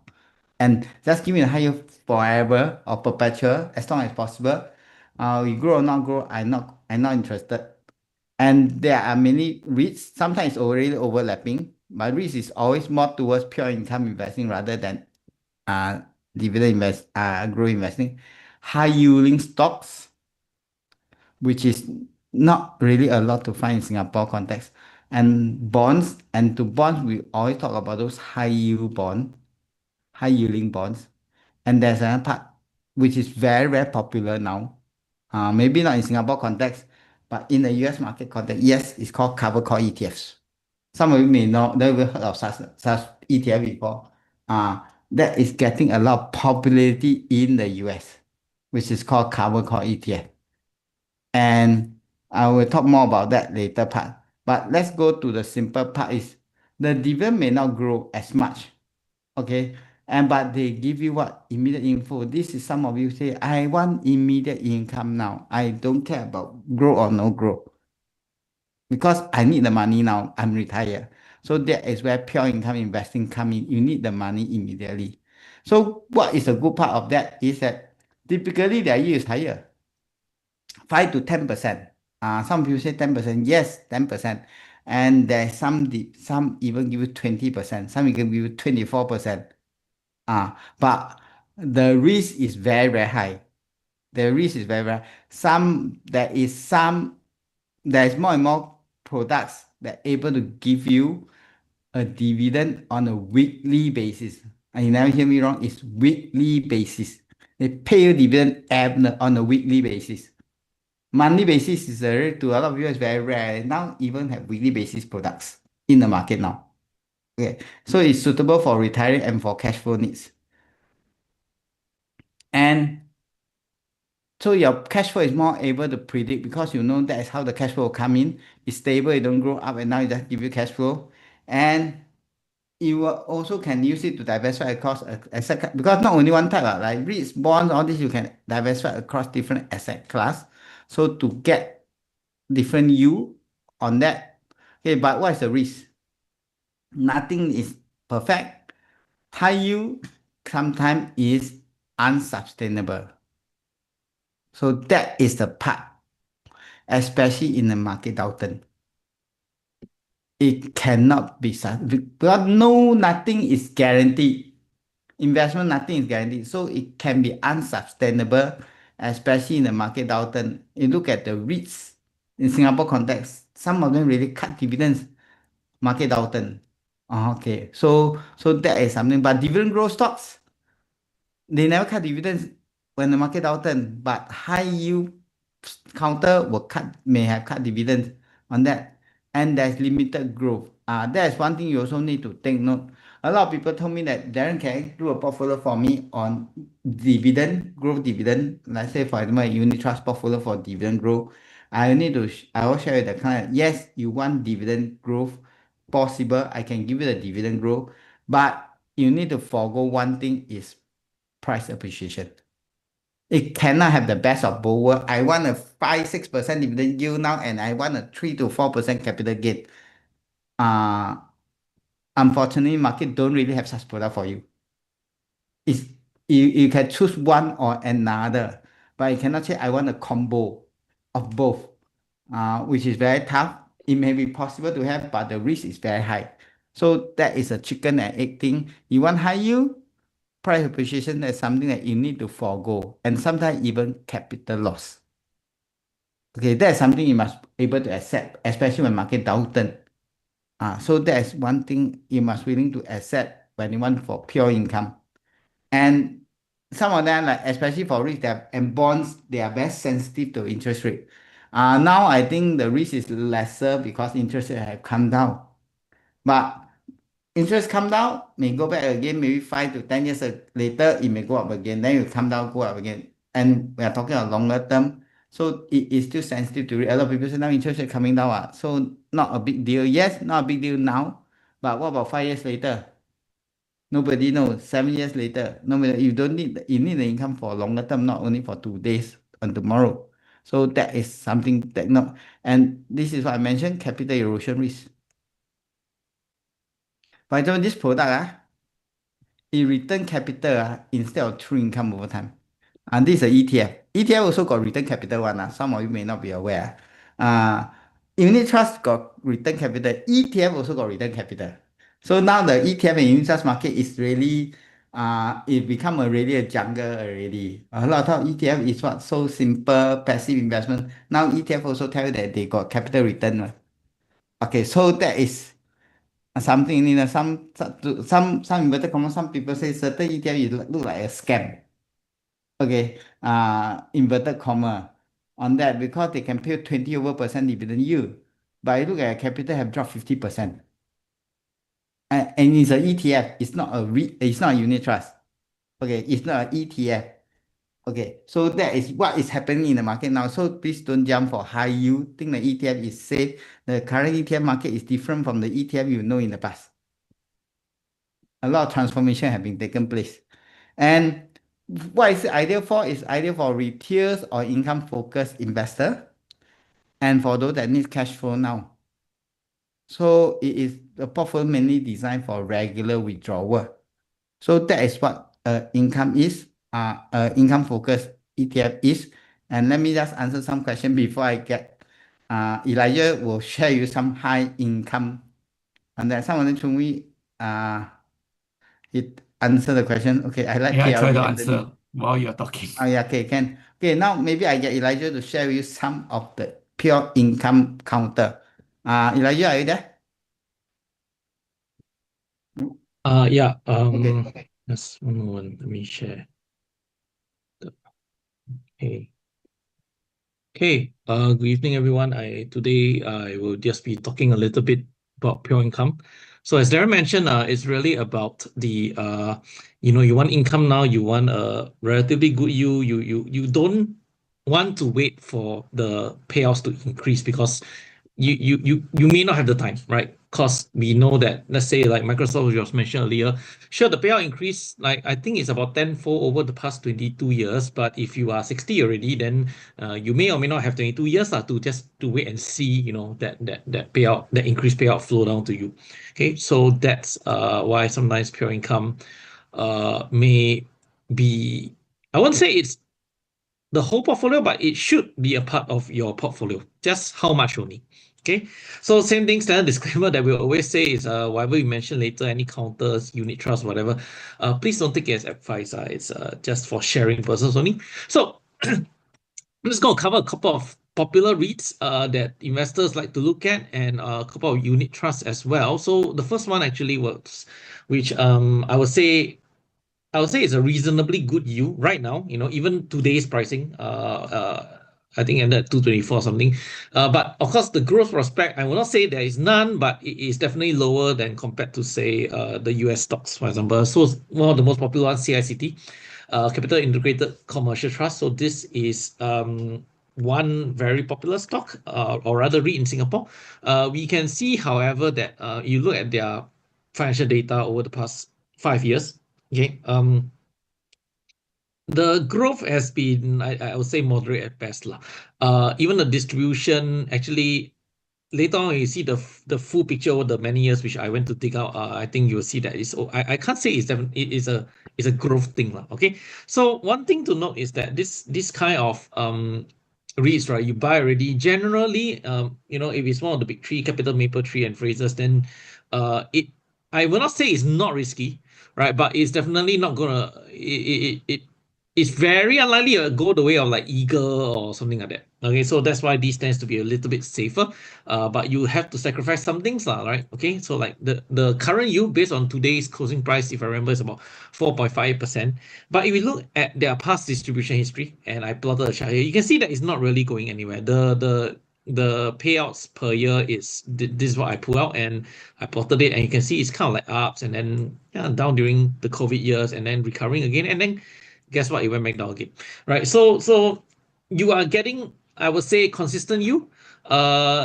S2: And just give me a high yield forever or perpetual as long as possible. We grow or not grow, I'm not interested. And there are many REITs. Sometimes it's already overlapping, but REITs is always more towards pure income investing rather than dividend growth investing. High yielding stocks, which is not really a lot to find in Singapore context. And bonds, and to bonds, we always talk about those high yielding bonds. And there's another part which is very, very popular now. Maybe not in Singapore context, but in the US market context, yes, it's called cover call ETFs. Some of you may know, never heard of such ETF before. That is getting a lot of popularity in the US, which is called cover call ETF. And I will talk more about that later part. But let's go to the simple part is the dividend may not grow as much. Okay. But they give you what? Immediate info. This is some of you say, I want immediate income now. I don't care about grow or no grow. Because I need the money now. I'm retired. So that is where pure income investing come in. You need the money immediately. So what is a good part of that is that typically their yield is higher. 5 to 10%. Some people say 10%. Yes, 10%. And there's some even give you 20%. Some even give you 24%. But the risk is very, very high. The risk is very, very high. There is more and more products that are able to give you a dividend on a weekly basis. And you never hear me wrong, it's weekly basis. They pay you dividend on a weekly basis. Monthly basis is to a lot of you is very rare. Now even have weekly basis products in the market now. Okay, so it's suitable for retiring and for cash flow needs. And so your cash flow is more able to predict because you know that is how the cash flow will come in. It's stable, it don't grow up and now it just give you cash flow. And you also can use it to diversify across asset because not only one type, like REITs, bonds, all this you can diversify across different asset class. So to get different yield on that. Okay, but what is the risk? Nothing is perfect. High yield sometimes is unsustainable. So that is the part, especially in the market downturn. It cannot be because nothing is guaranteed. Investment, nothing is guaranteed. So it can be unsustainable, especially in the market downturn. You look at the REITs in Singapore context, some of them really cut dividends, market downturn. Okay, so that is something. But dividend growth stocks, they never cut dividends when the market downturn, but high yield counter may have cut dividends on that, and there's limited growth. That's one thing you also need to take note. A lot of people told me that Darren, can you do a portfolio for me on dividend growth dividend? Let's say for example, unit trust portfolio for dividend growth. I will share with the client. Yes, you want dividend growth possible. I can give you the dividend growth, but you need to forego one thing is price appreciation. It cannot have the best of both worlds. I want a 5-6% dividend yield now, and I want a 3 to 4% capital gain. Unfortunately, market don't really have such product for you. It's, you can choose one or another, but you cannot say I want a combo of both, which is very tough. It may be possible to have, but the risk is very high. So that is a chicken and egg thing. You want high yield, price appreciation is something that you need to forego, and sometimes even capital loss. Okay, that's something you must be able to accept, especially when market downturn. So that's one thing you must willing to accept when you want for pure income. And some of them, like especially for risk, and bonds, they are very sensitive to interest rate. Now I think the risk is lesser because interest rate have come down. But interest come down, may go back again, maybe 5 to 10 years later, it may go up again, then it will come down, go up again. And we are talking a longer term, so it is still sensitive to it. A lot of people say now interest rate coming down, so not a big deal. Yes, not a big deal now, but what about 5 years later? Nobody knows. 7 years later, nobody. You need the income for longer term, not only for 2 days and tomorrow. So that is something that not. And this is what I mentioned: capital erosion risk. For example, this product, it return capital instead of true income over time. And this is a ETF. ETF also got return capital one. Some of you may not be aware. Unit trust got return capital. ETF also got return capital. So now the ETF and unit trust market is really it become really a jungle already. A lot of ETF is what so simple passive investment. Now ETF also tell you that they got capital return. Okay, so that is something, some inverted commas, some people say certain ETF look like a scam. Okay, inverted comma on that because they can pay 20% dividend yield. But I look at capital have dropped 50%. And it's an ETF, it's not a unit trust. Okay, it's not an ETF. Okay, so that is what is happening in the market now. So please don't jump for high yield. Think the ETF is safe. The current ETF market is different from the ETF you know in the past. A lot of transformation have been taken place. And what is it ideal for? It's ideal for retail or income-focused investor and for those that need cash flow now. So it is the portfolio mainly designed for regular withdrawal. So that is what income is, income-focused ETF is. And let me just answer some questions before I get, Elijah will share you some high income. And then some of them to me, it answer the question. Okay, I like
S4: Yeah, I try
S2: KLD
S4: to
S2: Anthony.
S4: answer while you're talking.
S2: Yeah, okay, can. Okay, now maybe I get Elijah to share with you some of the pure income counter. Elijah, are you there?
S5: Yeah.
S2: Okay.
S5: Just one moment. Let me share. Okay. Okay. Good evening, everyone. Today I will just be talking a little bit about pure income. So as Darren mentioned, it's really about the you want income now. You want a relatively good yield. You don't want to wait for the payouts to increase because you may not have the time, right? Because we know that, let's say like Microsoft was mentioned earlier, sure, the payout increase, like I think it's about 10-fold over the past 22 years. But if you are 60 already, then you may or may not have 22 years to wait and see, that payout, that increased payout flow down to you. Okay, so that's why sometimes pure income may be, I won't say it's the whole portfolio, but it should be a part of your portfolio. Just how much only. Okay, so same thing, standard disclaimer that we always say is whatever you mention later, any counters, unit trust, whatever, please don't take it as advice. It's just for sharing purposes only. So I'm just going to cover a couple of popular REITs that investors like to look at, and a couple of unit trusts as well. So the first one actually works, which I would say it's a reasonably good yield right now. Even today's pricing, I think ended at 224 or something. But of course, the growth prospect, I will not say there is none, but it is definitely lower than compared to, say, the US stocks, for example. So one of the most popular ones, CICT, Capital Integrated Commercial Trust. So this is one very popular stock, or rather REIT in Singapore. We can see, however, that you look at their financial data over the past 5 years. Okay. The growth has been, I would say, moderate at best. Even the distribution, actually, later on you see the full picture over the many years, which I went to dig out. I think you'll see that I can't say it is a growth thing. Okay. So one thing to note is that this kind of REITs, right, you buy already, generally, if it's one of the big three, Capital, Mapletree, and Frasers, then I will not say it's not risky, right? But it's definitely not gonna it's very unlikely to go the way of like Eagle or something like that. Okay, so that's why these tends to be a little bit safer. But you have to sacrifice some things, right? Okay, so like the current yield based on today's closing price, if I remember, is about 4.5%. But if you look at their past distribution history, and I plotted a chart here, you can see that it's not really going anywhere. The the payouts per year is this is what I pull out, and I plotted it, and you can see it's kind of like ups and then down during the COVID years, and then recovering again, and then guess what? It went back down again, right? So you are getting, I would say, consistent yield.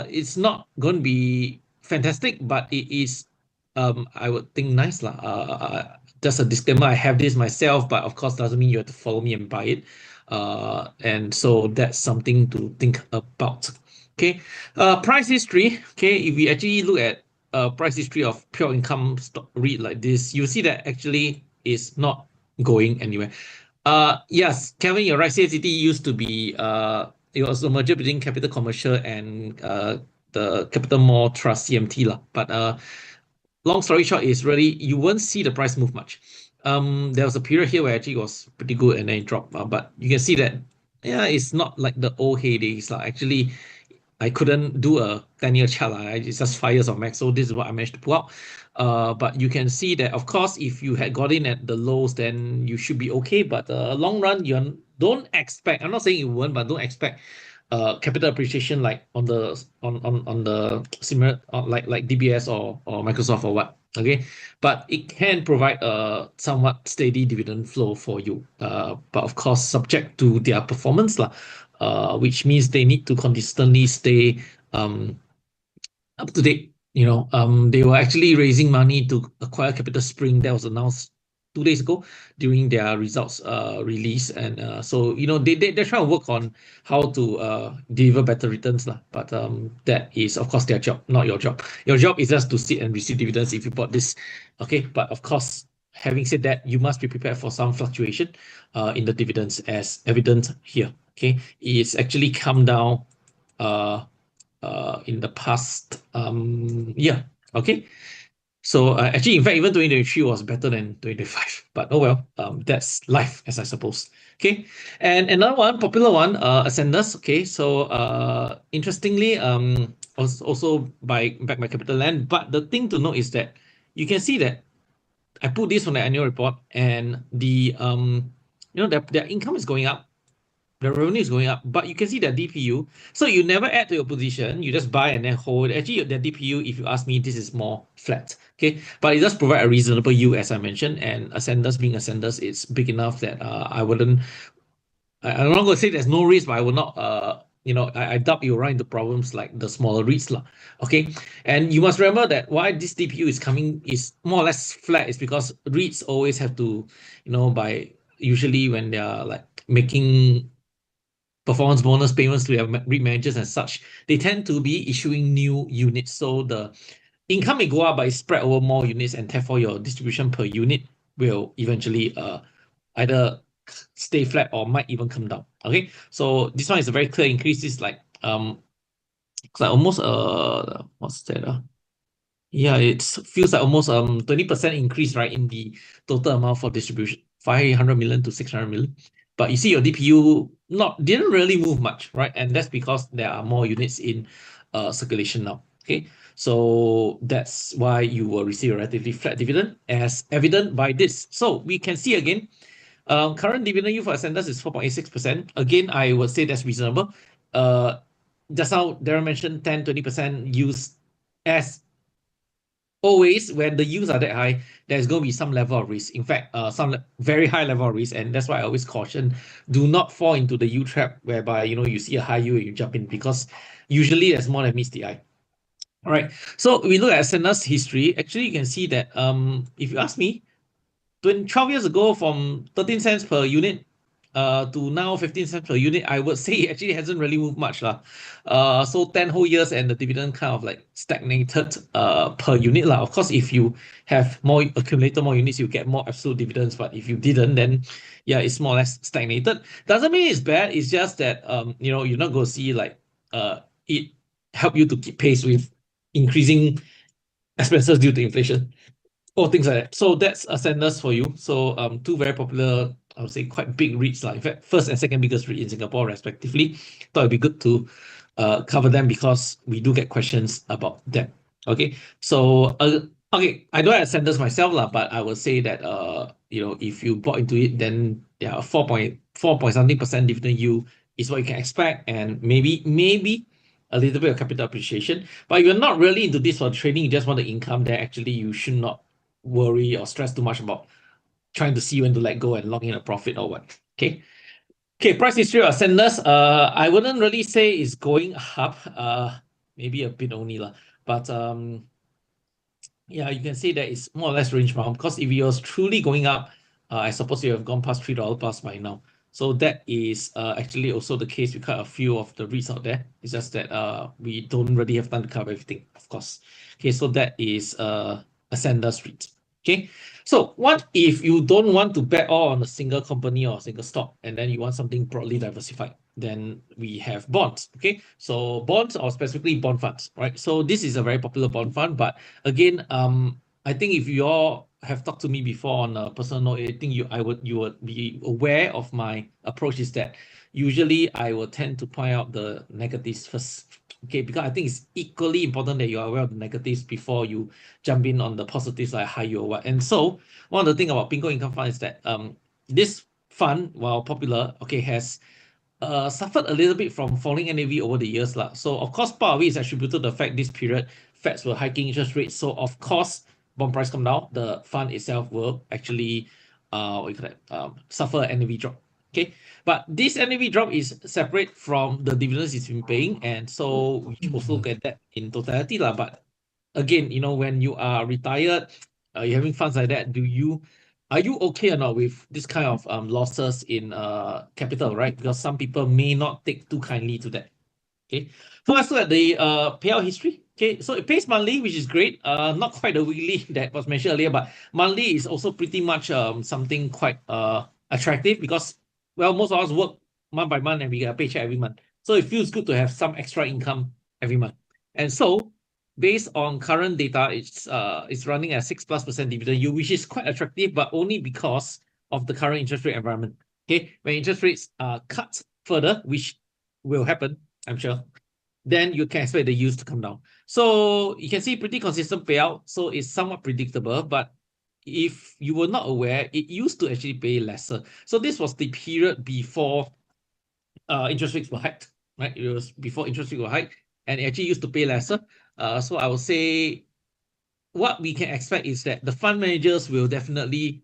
S5: It's not going to be fantastic, but it is, I would think, nice lah. Just a disclaimer, I have this myself, but of course doesn't mean you have to follow me and buy it. And so that's something to think about. Okay, price history. Okay, if we actually look at price history of pure income stock REIT like this, you see that actually is not going anywhere. Yes, Kevin, you're right. CFCT used to be it was a merger between Capital Commercial and the Capital Mall Trust CMT lah. But long story short is really you won't see the price move much. There was a period here where actually it was pretty good and then it dropped. But you can see that it's not like the old heydays lah. Actually, I couldn't do a 10-year chart. It's just 5 years of max. So this is what I managed to pull out. But you can see that, of course, if you had got in at the lows, then you should be okay. But long run, you don't expect. I'm not saying you won't, but don't expect capital appreciation like on the similar like DBS or Microsoft or what. Okay, but it can provide a somewhat steady dividend flow for you. But of course, subject to their performance lah. Which means they need to consistently stay up to date. They were actually raising money to acquire Capital Spring. That was announced 2 days ago during their results release, and so they're trying to work on how to deliver better returns lah. But that is of course their job, not your job. Your job is just to sit and receive dividends if you bought this. Okay, but of course, having said that, you must be prepared for some fluctuation in the dividends, as evident here. Okay, it's actually come down in the past year. Okay, so actually, in fact, even 2023 was better than 2025. But oh well, that's life, as I suppose. Okay, and another one, popular one, Ascendus. Okay, so interestingly, also back by Capital Land. But the thing to note is that you can see that I put this on the annual report, and the their income is going up. The revenue is going up, but you can see that DPU. So you never add to your position, you just buy and then hold. Actually, the DPU, if you ask me, this is more flat. Okay, but it does provide a reasonable yield, as I mentioned, and Ascendus being Ascendus, it's big enough that I'm not going to say there's no risk, but I will not, I doubt you'll run into problems like the smaller REITs lah. Okay, and you must remember that why this DPU is more or less flat is because REITs always have to, usually when they are like making performance bonus payments to their REIT managers and such, they tend to be issuing new units. So the income may go up, but it's spread over more units, and therefore your distribution per unit will eventually either stay flat or might even come down. Okay, so this one is a very clear increase. It's like almost what's that? Yeah, it feels like almost 20% increase, right, in the total amount for distribution, 500 million to 600 million. But you see your DPU didn't really move much, right? And that's because there are more units in circulation now. Okay, so that's why you will receive a relatively flat dividend, as evident by this. So we can see again, current dividend yield for Ascendus is 4.86%. Again, I would say that's reasonable. Just how Darren mentioned, 10-20% use. As always, when the yields are that high, there's going to be some level of risk. In fact, some very high level of risk, and that's why I always caution: do not fall into the yield trap, whereby you see a high yield and you jump in, because usually there's more than meets the eye. All right. So we look at Ascendus history. Actually, you can see that if you ask me, 12 years ago, from 13 cents per unit to now 15 cents per unit, I would say it actually hasn't really moved much lah. So 10 whole years and the dividend kind of like stagnated per unit lah. Of course, if you have accumulated more units, you get more absolute dividends. But if you didn't, then yeah, it's more or less stagnated. Doesn't mean it's bad. It's just that you're not going to see like it help you to keep pace with increasing expenses due to inflation or things like that. So that's Ascendus for you. So two very popular, I would say quite big REITs lah. In fact, first and second biggest REIT in Singapore respectively. Thought it'd be good to cover them because we do get questions about them. Okay, so okay, I don't have Ascendus myself lah, but I would say that if you bought into it, then 4 point something % dividend yield is what you can expect, and maybe a little bit of capital appreciation. But you're not really into this for trading, you just want the income, then actually you should not worry or stress too much about trying to see when to let go and lock in a profit or what. Okay. Okay, price history of ascenders. I wouldn't really say it's going up. Maybe a bit only lah. But yeah, you can say that it's more or less range bound, because if it was truly going up, I suppose you have gone past $3 plus by now. So that is actually also the case with quite a few of the REITs out there. It's just that we don't really have time to cover everything, of course. Okay, so that is Ascender's REIT. Okay, so what if you don't want to bet all on a single company or a single stock, and then you want something broadly diversified? Then we have bonds. Okay, so bonds, or specifically bond funds, right? So this is a very popular bond fund, but again, I think if you all have talked to me before on a personal note, I think you would be aware of my approach is that usually I will tend to point out the negatives first. Okay, because I think it's equally important that you are aware of the negatives before you jump in on the positives like high yield or what. And so one of the things about Pinko Income Fund is that this fund, while popular, okay, has suffered a little bit from falling NAV over the years lah. So of course, part of it is attributed to the fact this period Feds were hiking interest rates. So of course, bond price come down, the fund itself will actually suffer an NAV drop. Okay, but this NAV drop is separate from the dividends it's been paying, and so we also look at that in totality lah. But again, you know, when you are retired, you're having funds like that, are you okay or not with this kind of losses in capital, right? Because some people may not take too kindly to that. Okay, so let's look at the payout history. Okay, so it pays monthly, which is great. Not quite the weekly that was mentioned earlier, but monthly is also pretty much something quite attractive, because, well, most of us work month by month and we get a paycheck every month. So it feels good to have some extra income every month. And so based on current data, it's running at 6+% dividend yield, which is quite attractive, but only because of the current interest rate environment. Okay, when interest rates are cut further, which will happen, I'm sure, then you can expect the yields to come down. So you can see pretty consistent payout. So it's somewhat predictable, but if you were not aware, it used to actually pay lesser. So this was the period before interest rates were hiked, right? It was before interest rates were hiked, and it actually used to pay lesser. So I would say what we can expect is that the fund managers will definitely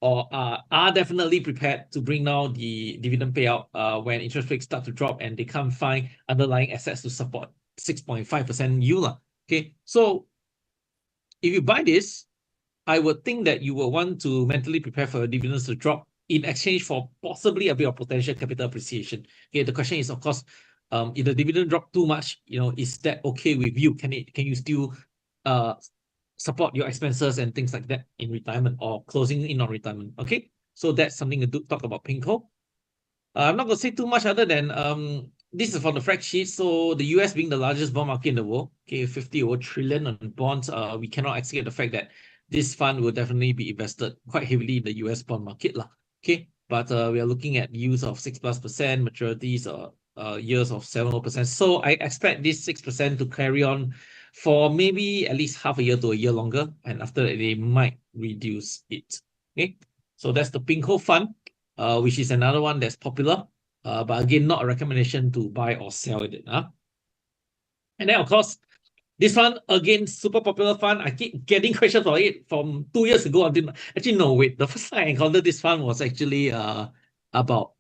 S5: or are definitely prepared to bring down the dividend payout when interest rates start to drop and they can't find underlying assets to support 6.5% yield. Okay, so if you buy this, I would think that you will want to mentally prepare for your dividends to drop in exchange for possibly a bit of potential capital appreciation. Okay, the question is, of course, if the dividend drop too much, you know, is that okay with you? Can you still support your expenses and things like that in retirement or closing in on retirement? Okay, so that's something to talk about Pinko. I'm not going to say too much other than this is from the fact sheet. So the US being the largest bond market in the world, okay, 50 over trillion on bonds, we cannot escape the fact that this fund will definitely be invested quite heavily in the US bond market lah. Okay, but we are looking at yields of 6+%, maturities years of 7%. So I expect this 6% to carry on for maybe at least half a year to a year longer, and after that they might reduce it. Okay, so that's the Pinko fund, which is another one that's popular, but again, not a recommendation to buy or sell it. And then of course, this one, again, super popular fund. I keep getting questions for it from 2 years ago. I didn't actually, no, wait. The first time I encountered this fund was actually about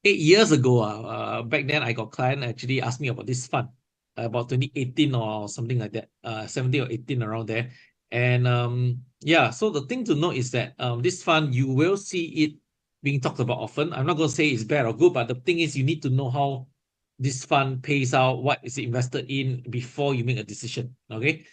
S5: 8 years ago. Back then, I got client actually asked me about this fund about 2018 or something like that, 17 or 18 around there. And yeah, so the thing to note is that this fund, you will see it being talked about often. I'm not going to say it's bad or good, but the thing is you need to know how this fund pays out, what is invested in before you make a decision, okay,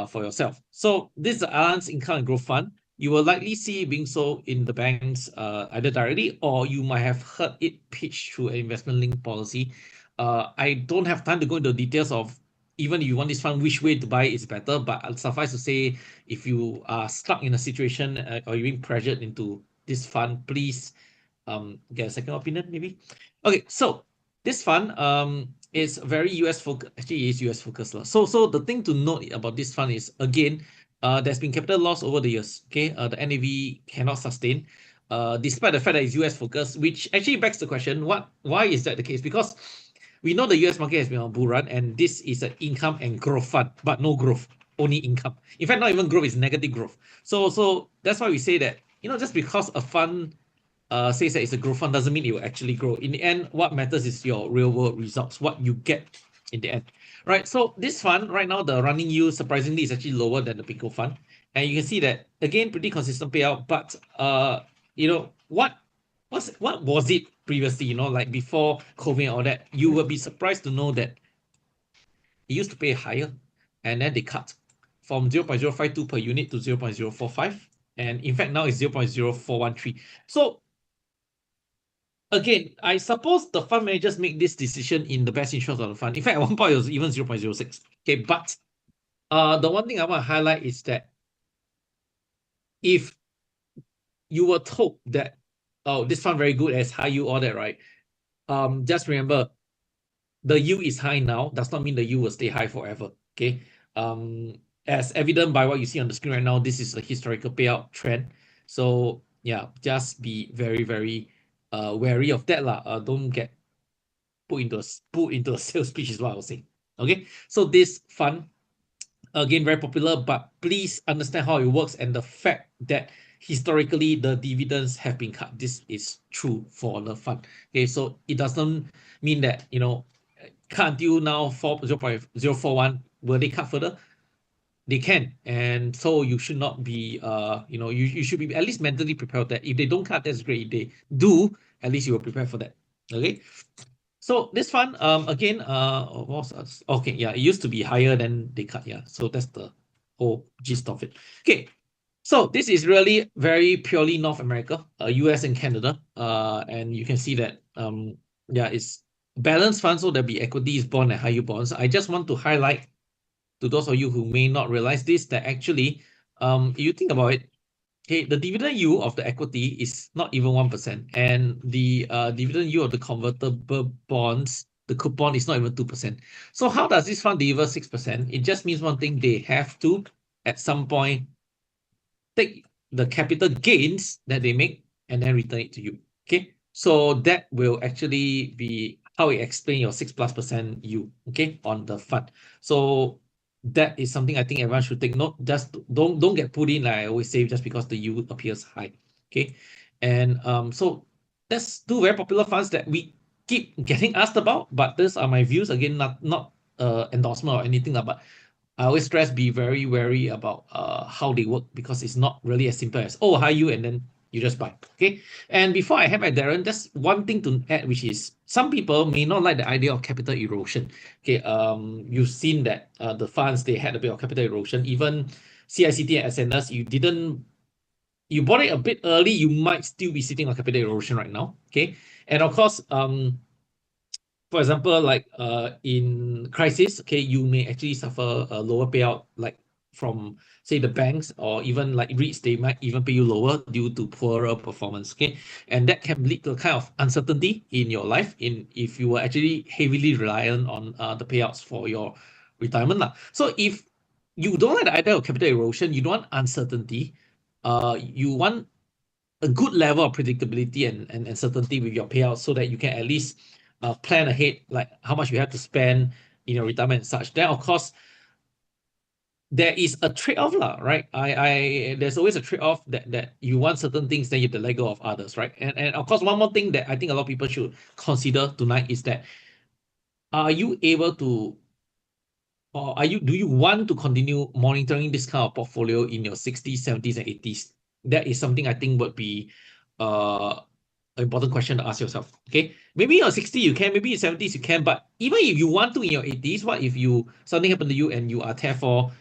S5: for yourself. So this is the Allianz Income and Growth Fund. You will likely see it being sold in the banks either directly or you might have heard it pitched through an investment-linked policy. I don't have time to go into the details of even if you want this fund, which way to buy it is better, but I'll suffice to say, if you are stuck in a situation or you're being pressured into this fund, please get a second opinion maybe. Okay, so this fund is very US focused. Actually, it is US focused. So the thing to note about this fund is, again, there's been capital loss over the years. Okay, the NAV cannot sustain, despite the fact that it's US focused, which actually begs the question: why is that the case? Because we know the US market has been on a bull run, and this is an income and growth fund, but no growth, only income. In fact, not even growth, is negative growth. So that's why we say that, just because a fund says that it's a growth fund doesn't mean it will actually grow. In the end, what matters is your real world results, what you get in the end, right? So this fund right now, the running yield surprisingly is actually lower than the Pico fund, and you can see that again, pretty consistent payout. But what was it previously? Like before COVID and all that, you will be surprised to know that it used to pay higher, and then they cut from 0.052 per unit to 0.045, and in fact now it's 0.0413. So again, I suppose the fund managers make this decision in the best interest of the fund. In fact, at one point it was even 0.06. Okay, but the one thing I want to highlight is that if you were told that, oh, this fund very good, as high yield, all that, right? Just remember, the yield is high now, does not mean the yield will stay high forever. Okay. As evident by what you see on the screen right now, this is a historical payout trend. So yeah, just be very, very wary of that lah. Don't get put into a sales pitch is what I was saying. Okay, so this fund, again, very popular, but please understand how it works and the fact that historically the dividends have been cut. This is true for the fund. Okay, so it doesn't mean that cut until now 0.041. Will they cut further? They can, and so you should not be you should be at least mentally prepared that if they don't cut, that's great. If they do, at least you will prepare for that. Okay. So this fund, again, okay, yeah, it used to be higher than they cut, yeah. So that's the whole gist of it. Okay, so this is really very purely North America, US and Canada, and you can see that, yeah, it's balanced fund, so there'll be equities, bond, and high yield bonds. I just want to highlight to those of you who may not realize this, that actually, if you think about it, okay, the dividend yield of the equity is not even 1%, and the dividend yield of the convertible bonds, the coupon, is not even 2%. So how does this fund deliver 6%? It just means one thing: they have to, at some point, take the capital gains that they make and then return it to you. Okay, so that will actually be how we explain your 6+% yield, okay, on the fund. So that is something I think everyone should take note. Just don't get put in, like I always say, just because the yield appears high. Okay, and so that's two very popular funds that we keep getting asked about, but these are my views. Again, not endorsement or anything, but I always stress, be very wary about how they work, because it's not really as simple as, oh, high yield, and then you just buy. Okay. And before I hand back Darren, just one thing to add, which is some people may not like the idea of capital erosion. Okay. You've seen that the funds, they had a bit of capital erosion. Even CICT and SNS, you bought it a bit early, you might still be sitting on capital erosion right now. Okay. And of course, for example, like in crisis, okay, you may actually suffer a lower payout, like from, say, the banks, or even like REITs, they might even pay you lower due to poorer performance. Okay, and that can lead to a kind of uncertainty in your life, if you were actually heavily reliant on the payouts for your retirement lah. So if you don't like the idea of capital erosion, you don't want uncertainty, you want a good level of predictability and certainty with your payouts, so that you can at least plan ahead, like how much you have to spend in your retirement and such. Then, of course, there is a trade-off, right? There's always a trade-off that you want certain things, then you have to let go of others, right? And of course, one more thing that I think a lot of people should consider tonight is that, are you able to, or do you want to continue monitoring this kind of portfolio in your 60s, 70s, and 80s? That is something I think would be an important question to ask yourself. Okay, maybe in your 60s you can, maybe in 70s you can, but even if you want to in your 80s, what if something happened to you and you are therefore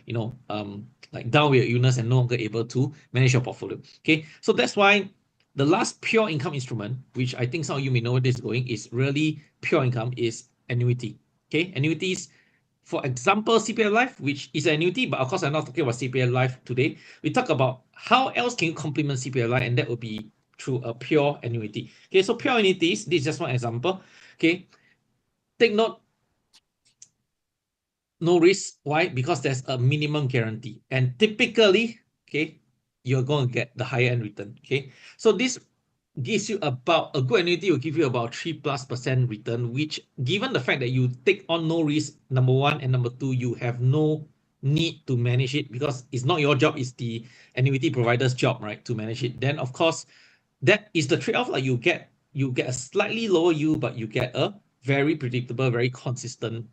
S5: like down with your illness and no longer able to manage your portfolio? Okay, so that's why the last pure income instrument, which I think some of you may know where this is going, is really pure income, is annuity. Okay, annuities. For example, CPF Life, which is an annuity, but of course I'm not talking about CPF Life today. We talk about how else can you complement CPF Life, and that would be through a pure annuity. Okay, so pure annuities, this is just one example. Okay, take note, no risk. Why? Because there's a minimum guarantee, and typically, okay, you're going to get the higher end return. Okay, so this gives you about a good annuity will give you about 3+% return, which given the fact that you take on no risk, number one, and number two, you have no need to manage it because it's not your job, it's the annuity provider's job, right, to manage it. Then of course, that is the trade-off. Like you get a slightly lower yield, but you get a very predictable, very consistent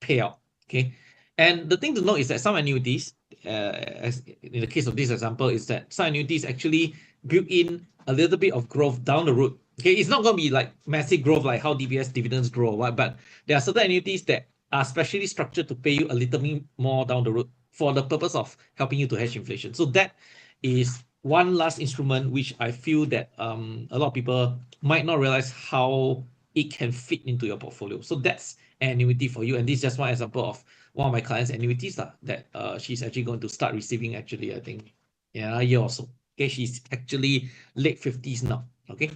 S5: payout. Okay. And the thing to note is that some annuities, as in the case of this example, is that some annuities actually build in a little bit of growth down the road. Okay, it's not going to be like massive growth like how DBS dividends grow or what, but there are certain annuities that are specially structured to pay you a little bit more down the road for the purpose of helping you to hedge inflation. So that is one last instrument which I feel that a lot of people might not realize how it can fit into your portfolio. So that's annuity for you. And this is just one example of one of my clients' annuities that she's actually going to start receiving actually, I think, in a year or so. Okay, she's actually late 50s now. Okay,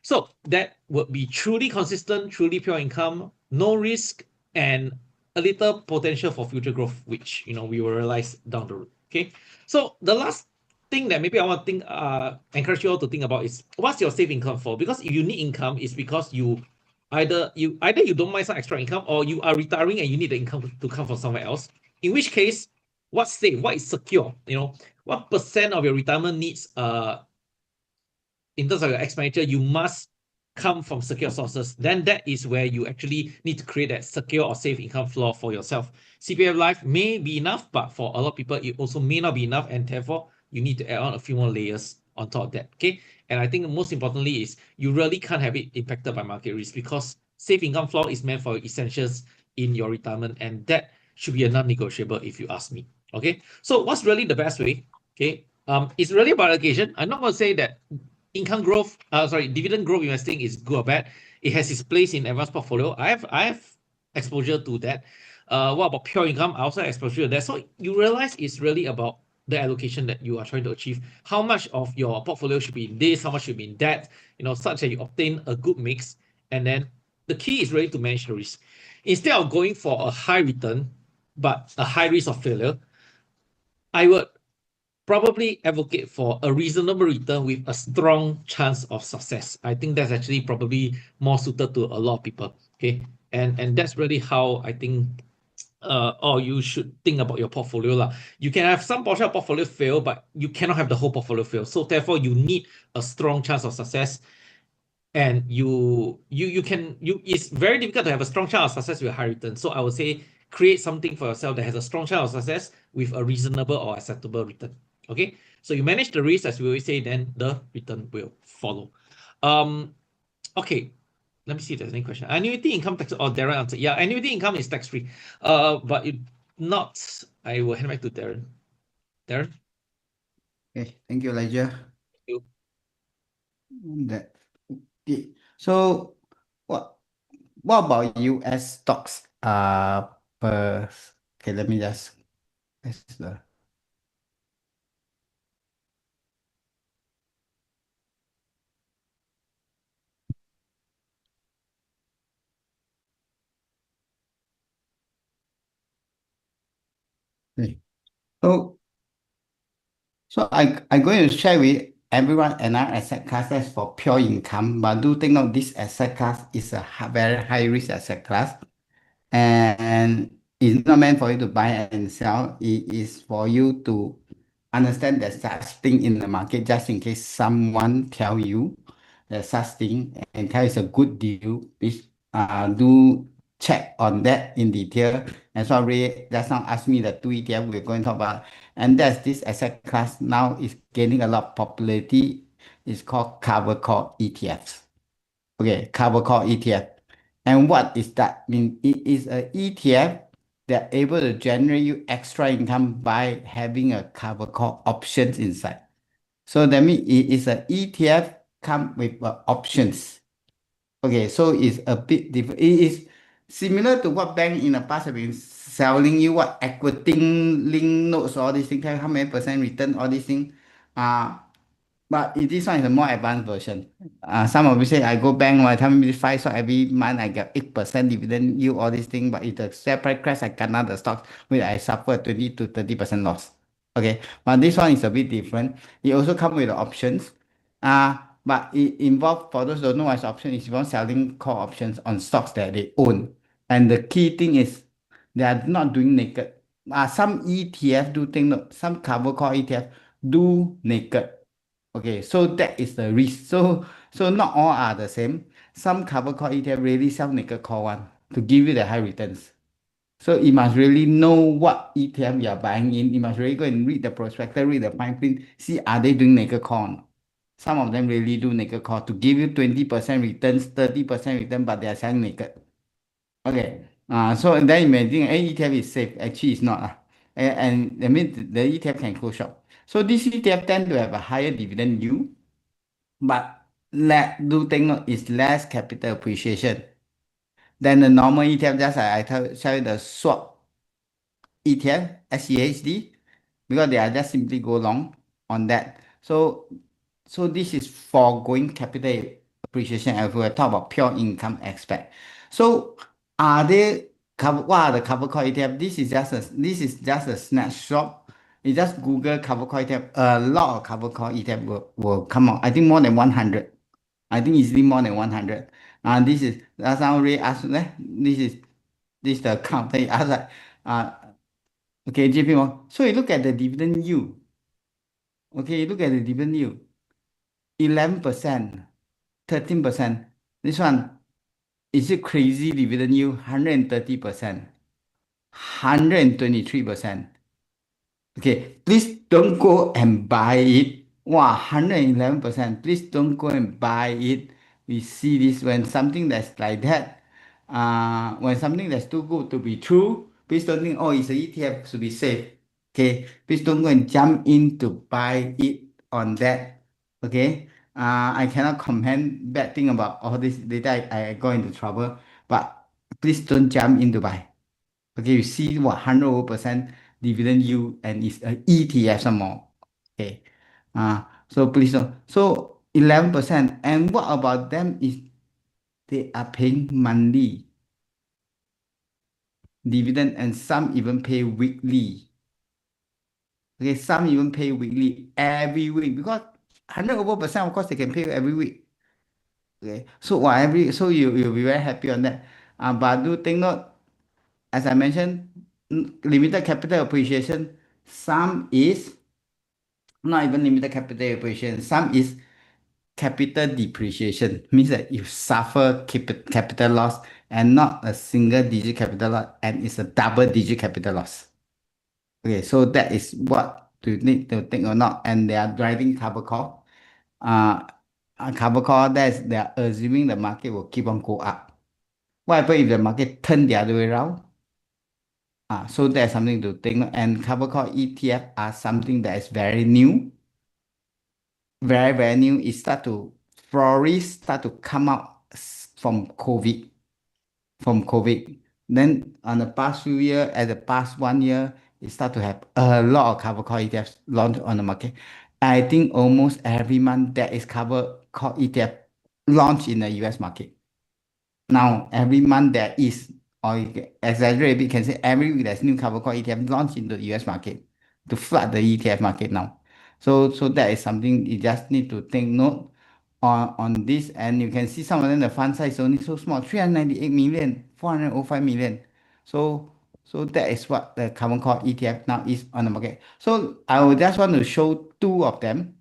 S5: so that would be truly consistent, truly pure income, no risk, and a little potential for future growth, which we will realize down the road. Okay, so the last thing that maybe I want to encourage you all to think about is what's your safe income for? Because if you need income, it's because either you don't mind some extra income, or you are retiring and you need the income to come from somewhere else. In which case, what's safe? What is secure? What percent of your retirement needs in terms of your expenditure you must come from secure sources? Then that is where you actually need to create that secure or safe income floor for yourself. CPF Life may be enough, but for a lot of people, it also may not be enough, and therefore you need to add on a few more layers on top of that. Okay. And I think most importantly is you really can't have it impacted by market risk, because safe income floor is meant for essentials in your retirement, and that should be a non-negotiable if you ask me. Okay. So what's really the best way? Okay. It's really about allocation. I'm not going to say that dividend growth investing is good or bad. It has its place in advanced portfolio. I have exposure to that. What about pure income? I also have exposure to that. So you realize it's really about the allocation that you are trying to achieve. How much of your portfolio should be in this, how much should be in that, such that you obtain a good mix. And then the key is really to manage the risk. Instead of going for a high return, but a high risk of failure, I would probably advocate for a reasonable return with a strong chance of success. I think that's actually probably more suited to a lot of people. Okay. And that's really how I think or you should think about your portfolio. You can have some portion of portfolio fail, but you cannot have the whole portfolio fail. So therefore, you need a strong chance of success. And it's very difficult to have a strong chance of success with a high return. So I would say create something for yourself that has a strong chance of success with a reasonable or acceptable return. Okay, so you manage the risk, as we always say, then the return will follow. Okay, let me see if there's any question. Annuity income tax, Darren answered. Yeah, annuity income is tax-free. But if not, I will hand back to Darren. Darren?
S2: Okay, thank you, Elijah.
S5: Thank you.
S2: So what about US stocks? Okay, let me just okay. So I'm going to share with everyone another asset class for pure income, but do take note this asset class is a very high risk asset class, and it's not meant for you to buy and sell. It is for you to understand there's such thing in the market, just in case someone tell you there's such thing and tell it's a good deal. Please do check on that in detail. And so Ray just now asked me the two ETF we're going to talk about, and that's this asset class now is gaining a lot of popularity. It's called covered call ETFs. Okay, covered call ETF. And what is that? I mean, it is an ETF that able to generate you extra income by having a covered call options inside. So that means it is an ETF come with options. Okay, so it's a bit different. It is similar to what bank in the past have been selling you what equity link notes, all these things, how many percent return, all these things. But this one is a more advanced version. Some of you say I go bank, I tell me 5, so every month I get 8% dividend yield, all these things. But if the share price crash, I cut down the stocks, which I suffer 20 to 30% loss. Okay, but this one is a bit different. It also comes with the options. But it involves, for those who don't know what's option, is involve selling call options on stocks that they own. And the key thing is they are not doing naked. Some ETF do think, no, some cover call ETF do naked. Okay, so that is the risk. So not all are the same. Some cover call ETF really sell naked call one to give you the high returns. So you must really know what ETF you are buying in. You must really go and read the prospectus, read the fine print, see are they doing naked call or not. Some of them really do naked call to give you 20% returns, 30% return, but they are selling naked. Okay. So then imagine ETF is safe. Actually, it's not. And that means the ETF can close shop. So this ETF tend to have a higher dividend yield, but do take note is less capital appreciation than the normal ETF. Just like I tell you the swap ETF, SCHD, because they are just simply go long on that. So this is foregoing capital appreciation if we talk about pure income aspect. So are they cover what are the cover call ETF? This is just a snapshot. You just Google cover call ETF. A lot of cover call ETF will come out. I think more than 100. I think easily more than 100. And this is that's how Ray asked. This is the account. They ask like okay, JP Morgan. So you look at the dividend yield. Okay, you look at the dividend yield. 11%, 13%. This one, is it crazy dividend yield? 130%, 123%. Okay, please don't go and buy it. Wow, 111%. Please don't go and buy it. We see this when something that's like that, when something that's too good to be true, please don't think, oh, it's an ETF to be safe. Okay, please don't go and jump in to buy it on that. Okay, I cannot comment bad thing about all this. Later I go into trouble, but please don't jump in to buy. Okay, you see what 100% dividend yield and it's an ETF some more. Okay. So please don't. So 11%. And what about them is they are paying monthly dividend and some even pay weekly. Okay, some even pay weekly every week because 100% of course they can pay you every week. Okay. So you'll be very happy on that. But do take note, as I mentioned, limited capital appreciation. Some is not even limited capital appreciation. Some is capital depreciation. Means that you suffer capital loss and not a single digit capital loss, and it's a double digit capital loss. Okay, so that is what you need to think or not. And they are driving cover call. Cover call, they are assuming the market will keep on go up. What happens if the market turn the other way around? So that's something to think. And cover call ETF are something that is very new. Very, very new. It start to flourish, start to come out from COVID. From COVID. Then on the past few years, at the past 1 year, it start to have a lot of cover call ETFs launched on the market. I think almost every month there is cover call ETF launched in the US market. Now, every month there is, or you can exaggerate a bit, you can say every week there's new cover call ETF launched into the US market to flood the ETF market now. So that is something you just need to take note on this. And you can see some of them, the fund size is only so small, 398 million, 405 million. So that is what the cover call ETF now is on the market. So I will just want to show two of them.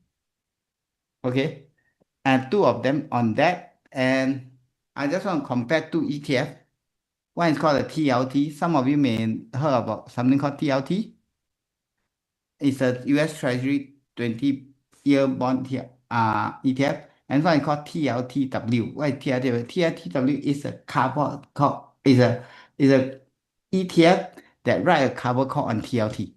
S2: Okay. And two of them on that. And I just want to compare two ETF. One is called a TLT. Some of you may heard about something called TLT. It's a US Treasury 20-year bond ETF. And one is called TLTW. What is TLTW? TLTW is a cover call, is a ETF that write a cover call on TLT.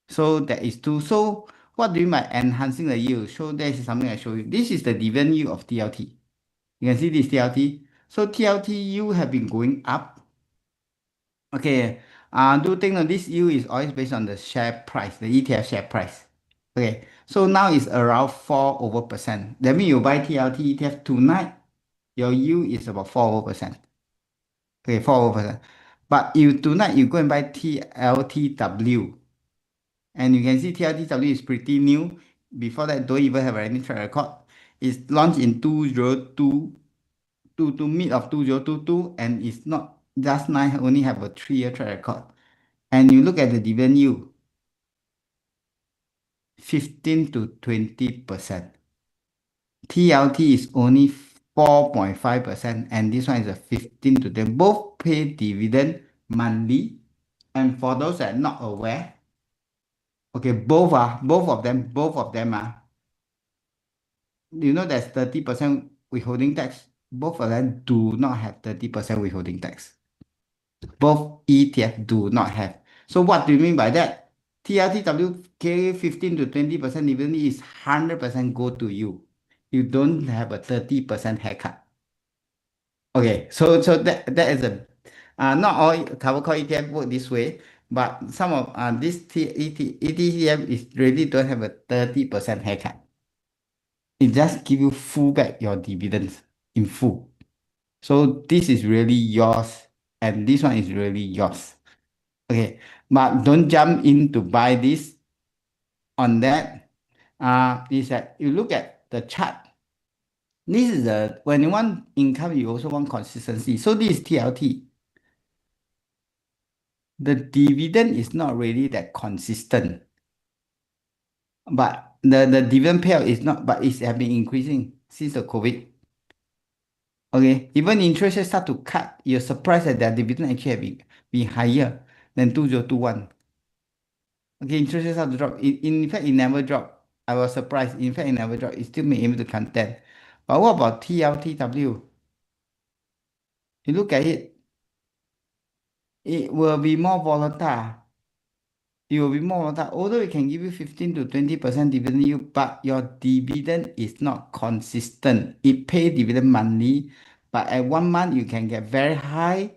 S2: So that is two. So what do you mean by enhancing the yield? So this is something I show you. This is the dividend yield of TLT. You can see this TLT. So TLT yield have been going up. Okay. Do think that this yield is always based on the share price, the ETF share price. Okay. So now it's around 4%. That means you buy TLT ETF tonight, your yield is about 4%. Okay, 4%. But if tonight you go and buy TLTW, and you can see TLTW is pretty new. Before that, don't even have any track record. It's launched in 2022 to mid of 2022, and it's not just nice, only have a 3-year track record. And you look at the dividend yield, 15 to 20%. TLT is only 4.5%, and this one is a 15 to 10. Both pay dividend monthly. And for those that are not aware, okay, both of them are, you know, there's 30% withholding tax. Both of them do not have 30% withholding tax. Both ETF do not have. So what do you mean by that? TLTW carry 15 to 20% dividend is 100% go to you. You don't have a 30% haircut. Okay, so that is a not all cover call ETF work this way, but some of this ETF is really don't have a 30% haircut. It just give you full back your dividends in full. So this is really yours, and this one is really yours. Okay, but don't jump in to buy this on that. Is that you look at the chart. This is when you want income, you also want consistency. So this is TLT. The dividend is not really that consistent, but the dividend payout is not, but it has been increasing since the COVID. Okay, even interest rates start to cut, you're surprised that their dividend actually have been higher than 2021. Okay, interest rates start to drop. In fact, it never dropped. I was surprised. In fact, it never dropped. It still been able to contend. But what about TLTW? You look at it, it will be more volatile. It will be more volatile. Although it can give you 15 to 20% dividend yield, but your dividend is not consistent. It pay dividend monthly, but at 1 month you can get very high,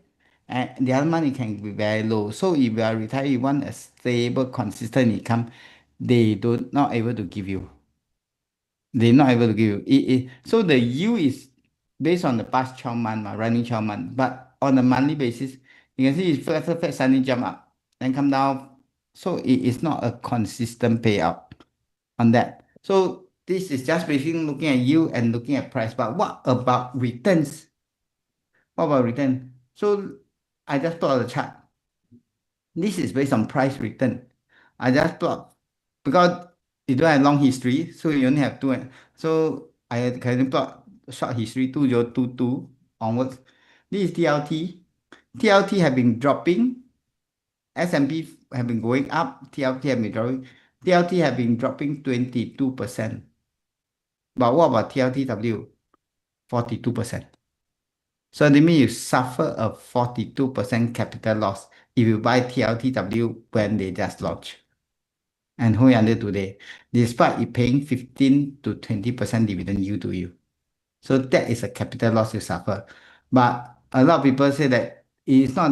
S2: and the other month it can be very low. So if you are retired, you want a stable, consistent income, they not able to give you. They're not able to give you. So the yield is based on the past 12 months, running 12 months. But on a monthly basis, you can see it's Fed suddenly jump up, then come down. So it is not a consistent payout on that. So this is just basically looking at yield and looking at price. But what about returns? What about return? So I just plot the chart. This is based on price return. I just plot because you don't have long history, so you only have two. So I can plot short history 2022 onwards. This is TLT. TLT have been dropping. S&P have been going up. TLT have been dropping. TLT have been dropping 22%. But what about TLTW? 42%. So that means you suffer a 42% capital loss if you buy TLTW when they just launched. And hold under today, despite it paying 15 to 20% dividend yield to you. So that is a capital loss you suffer. But a lot of people say that it's not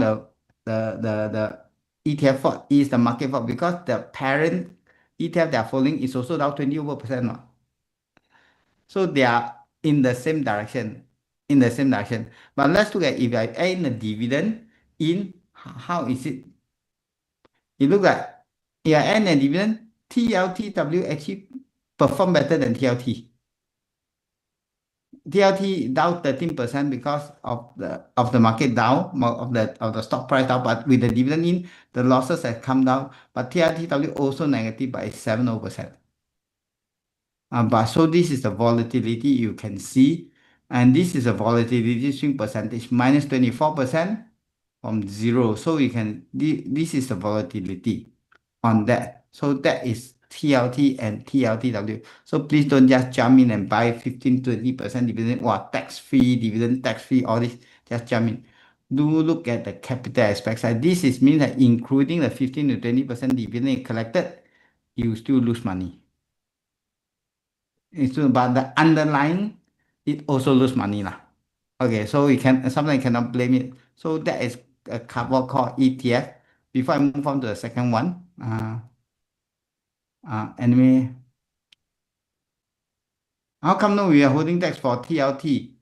S2: the ETF fault, it is the market fault because the parent ETF they are following is also down 20%. No? So they are in the same direction. But let's look at if I add a dividend in, how is it? It looks like if I add a dividend, TLTW actually perform better than TLT. TLT down 13% because of the market down, of the stock price down, but with the dividend in, the losses have come down. But TLTW also negative by 70%. But so this is the volatility you can see, and this is a volatility swing percentage minus 24% from zero. So you can this is the volatility on that. So that is TLT and TLTW. So please don't just jump in and buy 15-20% dividend. Wow, tax-free dividend, tax-free, all this. Just jump in. Do look at the capital aspects. This is means that including the 15 to 20% dividend collected, you still lose money. But the underlying, it also lose money lah. Okay, so sometimes you cannot blame it. So that is a couple called ETF. Before I move on to the second one, anyway, how come no we are holding tax for TLT?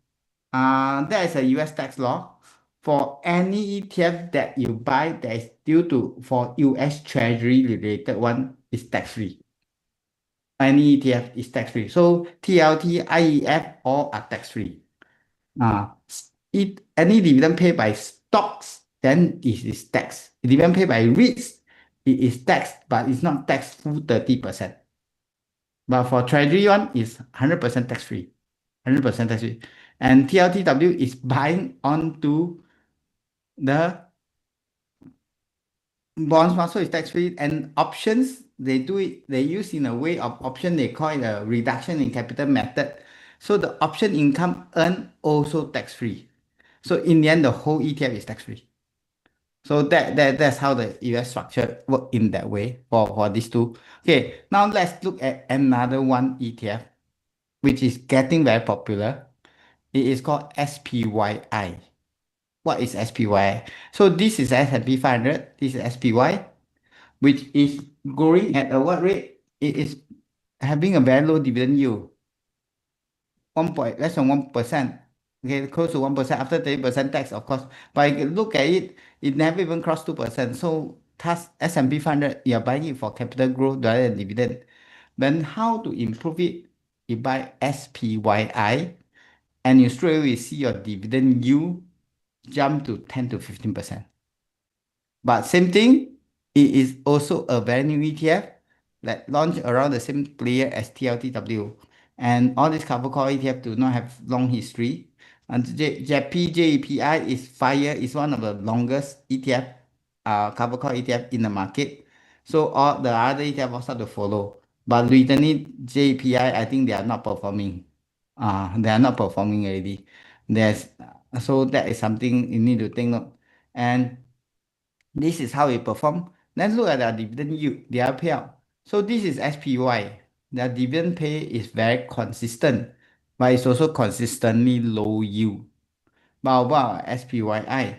S2: That is a US tax law. For any ETF that you buy that is due to for US Treasury related one is tax free. any ETF is tax-free. So TLT, IEF, all are tax-free. Any dividend paid by stocks, then it is taxed. Dividend paid by REITs, it is taxed, but it's not taxed full 30%. But for treasury one, it's 100% tax-free. 100% tax-free. And TLTW is buying onto the bonds, so it's tax-free. And options, they use in a way of option, they call it a reduction in capital method. So the option income earned also tax-free. So in the end, the whole ETF is tax-free. So that's how the US structure work in that way for these two. Okay, now let's look at another one ETF, which is getting very popular. It is called SPYI. What is SPY? So this is S&P 500, this is SPY, which is growing at a what rate? It is having a very low dividend yield, less than 1%. Okay, close to 1% after 30% tax, of course. But if you look at it, it never even crossed 2%. So thus S&P 500, you're buying it for capital growth rather than dividend. Then how to improve it? You buy SPYI, and you straight away see your dividend yield jump to 10 to 15%. But same thing, it is also a very new ETF that launched around the same player as TLTW. And all these cover call ETF do not have long history. And JPI is 5 years, is one of the longest ETF, cover call ETF in the market. So all the other ETF also to follow. But recently, JPI, I think they are not performing. They are not performing already. So that is something you need to take note. And this is how it perform. Let's look at their dividend yield, their payout. So this is SPY. Their dividend pay is very consistent, but it's also consistently low yield. But about SPYI,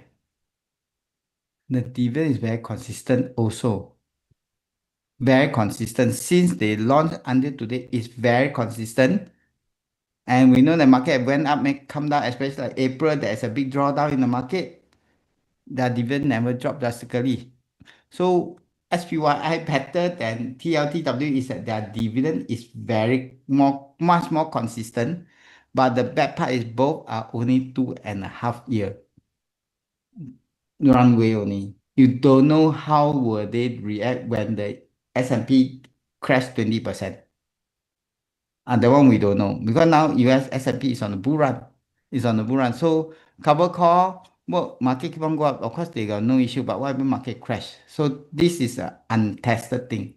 S2: the dividend is very consistent also. Very consistent. Since they launched until today, it's very consistent. And we know the market went up, may come down, especially like April, there's a big drawdown in the market. The dividend never dropped drastically. So SPYI better than TLTW is that their dividend is much more consistent. But the bad part is both are only 2.5 year runway only. You don't know how will they react when the S&P crash 20%. And that one we don't know because now US S&P is on the bull run. It's on the bull run. So cover call, well, market keep on go up. Of course, they got no issue, but what if market crash? So this is an untested thing.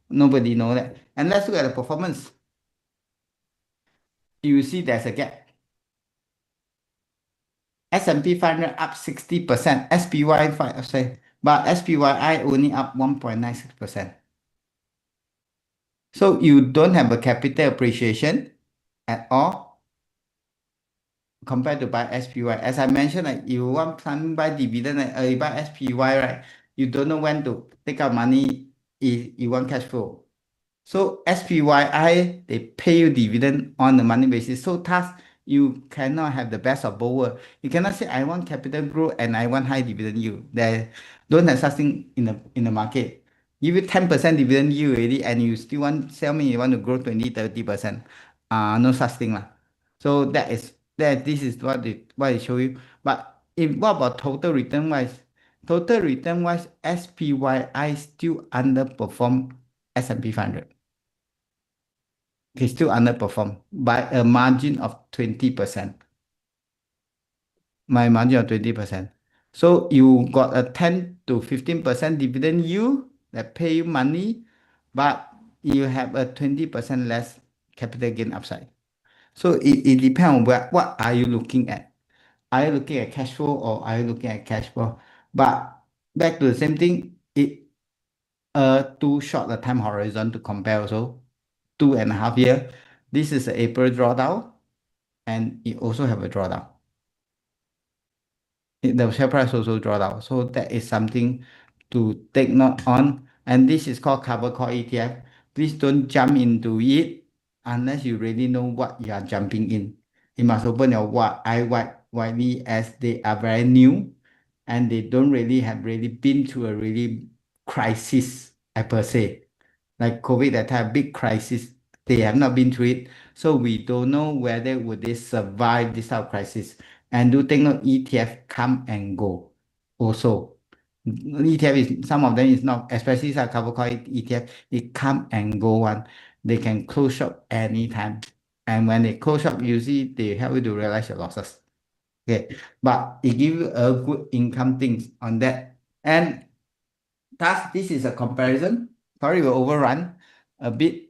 S2: Nobody know that. And let's look at the performance. You see there's a gap. S&P 500 up 60%, SPY 5%, but SPYI only up 1.96%. So you don't have a capital appreciation at all compared to buy SPY. As I mentioned, like you want to buy dividend, you buy SPY, right? You don't know when to take out money if you want cash flow. So SPYI, they pay you dividend on the money basis. So thus, you cannot have the best of both worlds. You cannot say I want capital growth and I want high dividend yield. There don't have such thing in the market. Give you 10% dividend yield already and you still want sell me you want to grow 20, 30%. No such thing lah. So this is what it show you. But what about total return wise? Total return wise, SPYI still underperform S&P 500. They still underperform by a margin of 20%. My margin of 20%. So you got a 10 to 15% dividend yield that pay you money, but you have a 20% less capital gain upside. So it depends on what are you looking at. Are you looking at cash flow or are you looking at cash flow? But back to the same thing, it too short a time horizon to compare also. 2.5 years. This is the April drawdown, and it also have a drawdown. The share price also drawdown. So that is something to take note on. And this is called cover call ETF. Please don't jump into it unless you really know what you are jumping in. You must open your eye widely as they are very new and they don't really have really been through a really crisis, I per se. Like COVID, that time, big crisis They have not been through it, so we don't know whether would they survive this type of crisis. And do take note, ETF come and go. Also, ETF is some of them is not, especially some cover call it ETF. It come and go one. They can close shop anytime, and when they close shop, usually they help you to realize your losses. Okay, but it give you a good income things on that. And thus, this is a comparison. Sorry, we'll overrun a bit.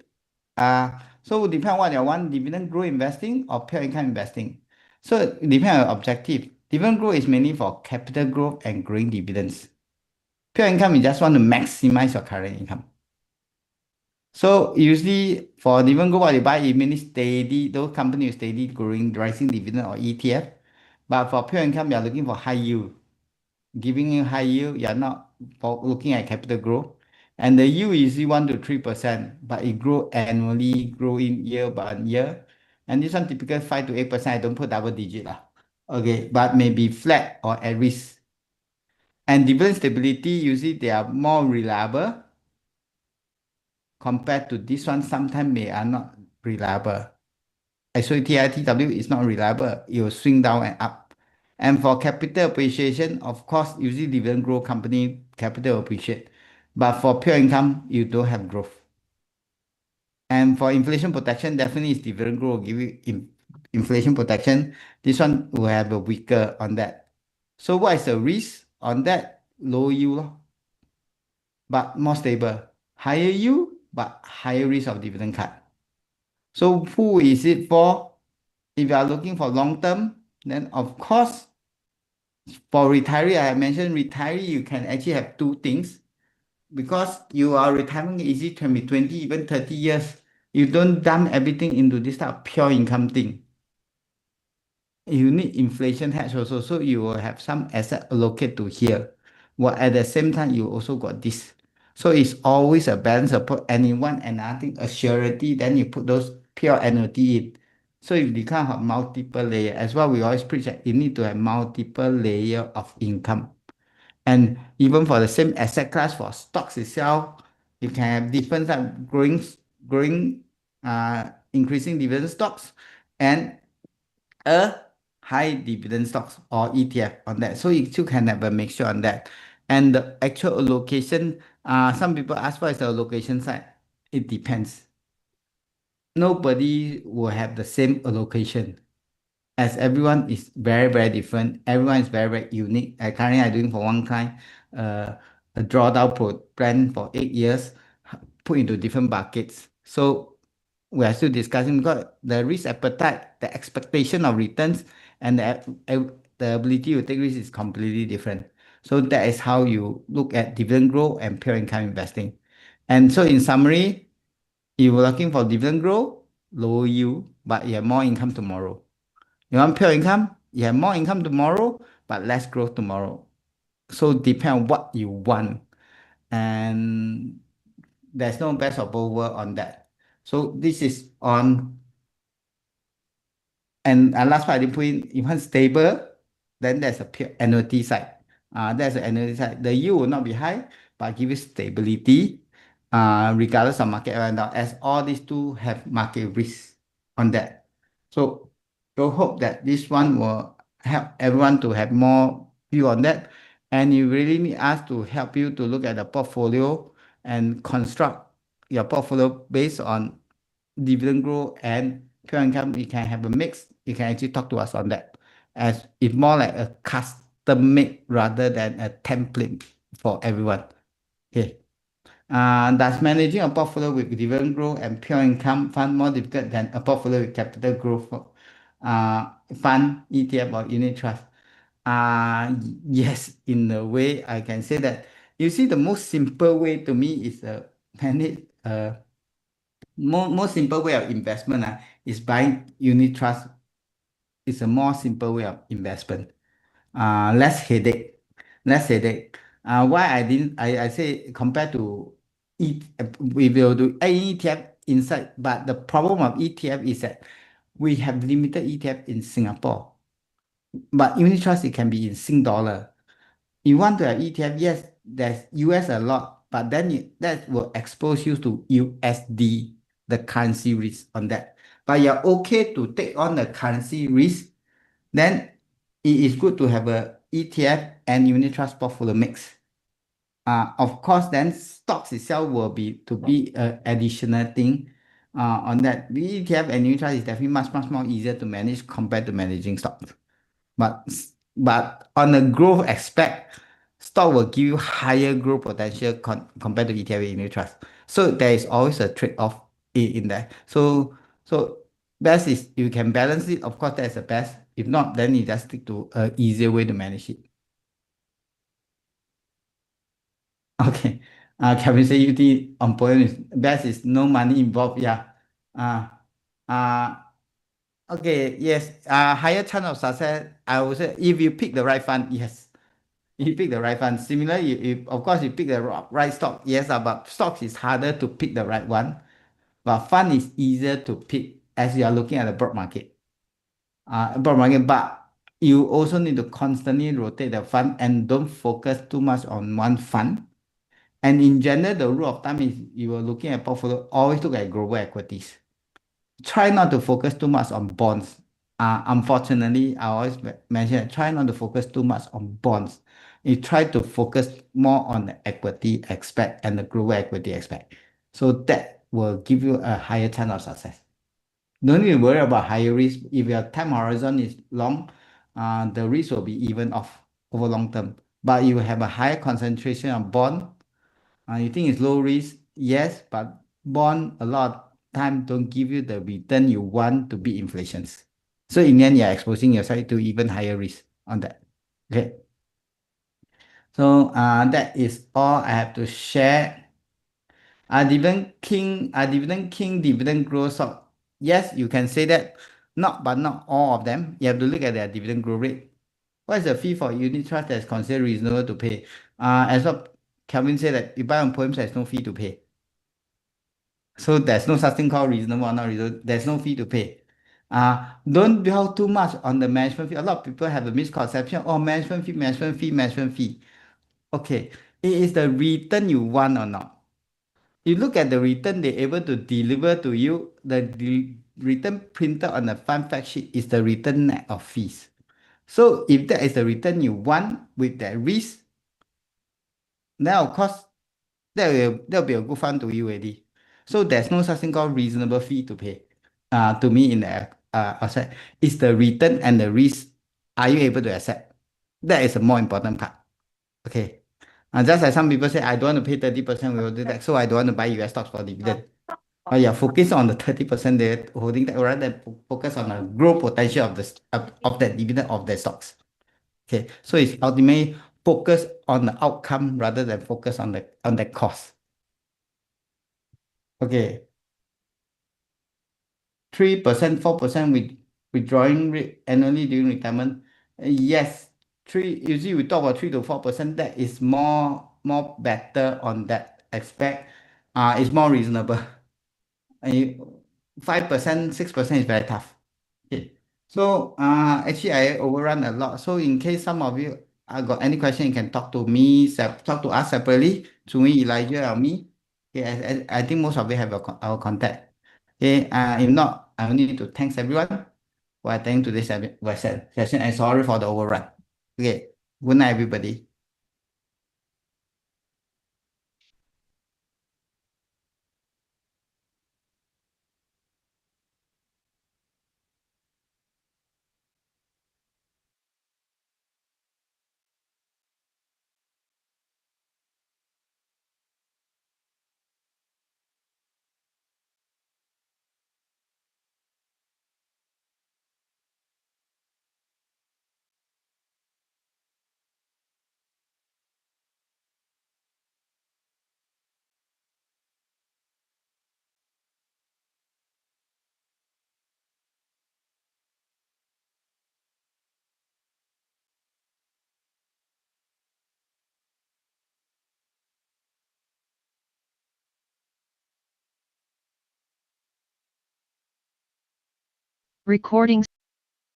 S2: So depend what you want, dividend growth investing or pure income investing. So it depends on your objective. Dividend growth is mainly for capital growth and growing dividends. Pure income, you just want to maximize your current income. So usually for dividend growth, what you buy, it means steady, those companies steady growing, rising dividend or ETF. But for pure income, you are looking for high yield. Giving you high yield, you are not looking at capital growth. And the yield is 1 to 3%, but it grow annually, grow in year by year. And this one typical 5 to 8%. I don't put double digit. Okay, but maybe flat or at risk. And dividend stability, usually they are more reliable compared to this one. Sometimes they are not reliable. SOTITW is not reliable. It will swing down and up. And for capital appreciation, of course, usually dividend growth company capital appreciate. But for pure income, you don't have growth. And for inflation protection, definitely is dividend growth give you inflation protection. This one will have a weaker on that. So what is the risk on that? Low yield, but more stable. Higher yield, but higher risk of dividend cut. So who is it for? If you are looking for long term, then of course, for retiree, I mentioned retiree, you can actually have two things. Because you are retirement easy 20, even 30 years. You don't dump everything into this type of pure income thing. You need inflation hedge also, so you will have some asset allocated to here. While at the same time, you also got this. So it's always a balance of put anyone and nothing, a surety, then you put those pure annuity in. So if you can't have multiple layer, as well, we always preach that you need to have multiple layer of income. And even for the same asset class for stocks itself, you can have different type of growing, increasing dividend stocks and a high dividend stocks or ETF on that. So you still can have a mixture on that. And the actual allocation, some people ask what is the allocation side. It depends. Nobody will have the same allocation as everyone is very, very different. Everyone is very, very unique. Currently, I'm doing for one client a drawdown plan for 8 years, put into different buckets. So we are still discussing because the risk appetite, the expectation of returns, and the ability to take risk is completely different. So that is how you look at dividend growth and pure income investing. And so in summary, if you're looking for dividend growth, low yield, but you have more income tomorrow. You want pure income? You have more income tomorrow, but less growth tomorrow. So depend on what you want. And there's no best or both world on that. So this is on, and last part I didn't put in, even stable, then there's a pure annuity side. There's an annuity side. The yield will not be high, but give you stability, regardless of market right now, as all these two have market risk on that. So we hope that this one will help everyone to have more view on that. And you really need us to help you to look at the portfolio and construct your portfolio based on dividend growth and pure income. You can have a mix. You can actually talk to us on that, as it's more like a custom made rather than a template for everyone. Okay. Does managing a portfolio with dividend growth and pure income fund more difficult than a portfolio with capital growth fund, ETF or unit trust? Yes, in a way I can say that. You see, the most simple way to me is manage more simple way of investment is buying unit trust. It's a more simple way of investment. Less headache. Why I say compared to we will do ETF inside, but the problem of ETF is that we have limited ETF in Singapore. But unit trust, it can be in Sing dollar. You want to have ETF, yes, there's US a lot, but then that will expose you to USD. the currency risk on that. But you're okay to take on the currency risk, then it is good to have a ETF and unit trust portfolio mix. Of course, then stocks itself will be an additional thing. On that, the ETF and unit trust is definitely much more easier to manage compared to managing stocks. But on the growth aspect, stock will give you higher growth potential compared to ETF and unit trust. So there is always a trade-off in there. So best is you can balance it. Of course, that's the best. If not, then you just stick to an easier way to manage it. Okay. Kevin say UT on point is best is no money involved. Yeah. Uh, uh, okay. Yes. Higher chance of success. I would say if you pick the right fund, yes. If you pick the right fund. Similar, if of course you pick the right stock, yes. But stocks is harder to pick the right one. But fund is easier to pick as you are looking at the broad market. But you also need to constantly rotate the fund and don't focus too much on one fund. And in general, the rule of thumb is you are looking at portfolio, always look at global equities. Try not to focus too much on bonds. Unfortunately, I always mention try not to focus too much on bonds. You try to focus more on the equity aspect and the global equity aspect. So that will give you a higher chance of success. Don't need to worry about higher risk. If your time horizon is long, the risk will be even off over long term. But you have a higher concentration on bond. You think it's low risk? Yes, but bond a lot of time don't give you the return you want to beat inflations. So in the end, you're exposing yourself to even higher risk on that. Okay. So that is all I have to share. Dividend king, dividend growth stock. Yes, you can say that. But not all of them. You have to look at their dividend growth rate. What is the fee for unit trust that's considered reasonable to pay? As what Kelvin said, that you buy on poems, there's no fee to pay. So there's no such thing called reasonable or not reasonable. There's no fee to pay. Don't dwell too much on the management fee. A lot of people have a misconception. Oh, management fee, management fee, management fee. Okay, it is the return you want or not. You look at the return they're able to deliver to you. The return printed on the fund fact sheet is the return net of fees. So if that is the return you want with that risk, then of course that'll be a good fund to you already. So there's no such thing called reasonable fee to pay. To me in the outside, it's the return and the risk. Are you able to accept? That is the more important part. Okay. Just like some people say, I don't want to pay 30%, we will do that. So I don't want to buy US stocks for dividend. Yeah, focus on the 30% they're holding that rather than focus on the growth potential of that dividend of the stocks. Okay, so it's ultimately focus on the outcome rather than focus on the cost. Okay, 3%, 4% withdrawing rate annually during retirement. Yes, usually we talk about 3 to 4%. That is more better on that aspect. It's more reasonable. 5%, 6% is very tough. Okay. So actually I overrun a lot. So in case some of you got any question, you can talk to me, talk to us separately, to me, Elijah, or me. Okay, I think most of you have our contact. Okay, if not, I will need to thanks everyone for attending today's session and sorry for the overrun. Okay, good night, everybody.
S3: Recording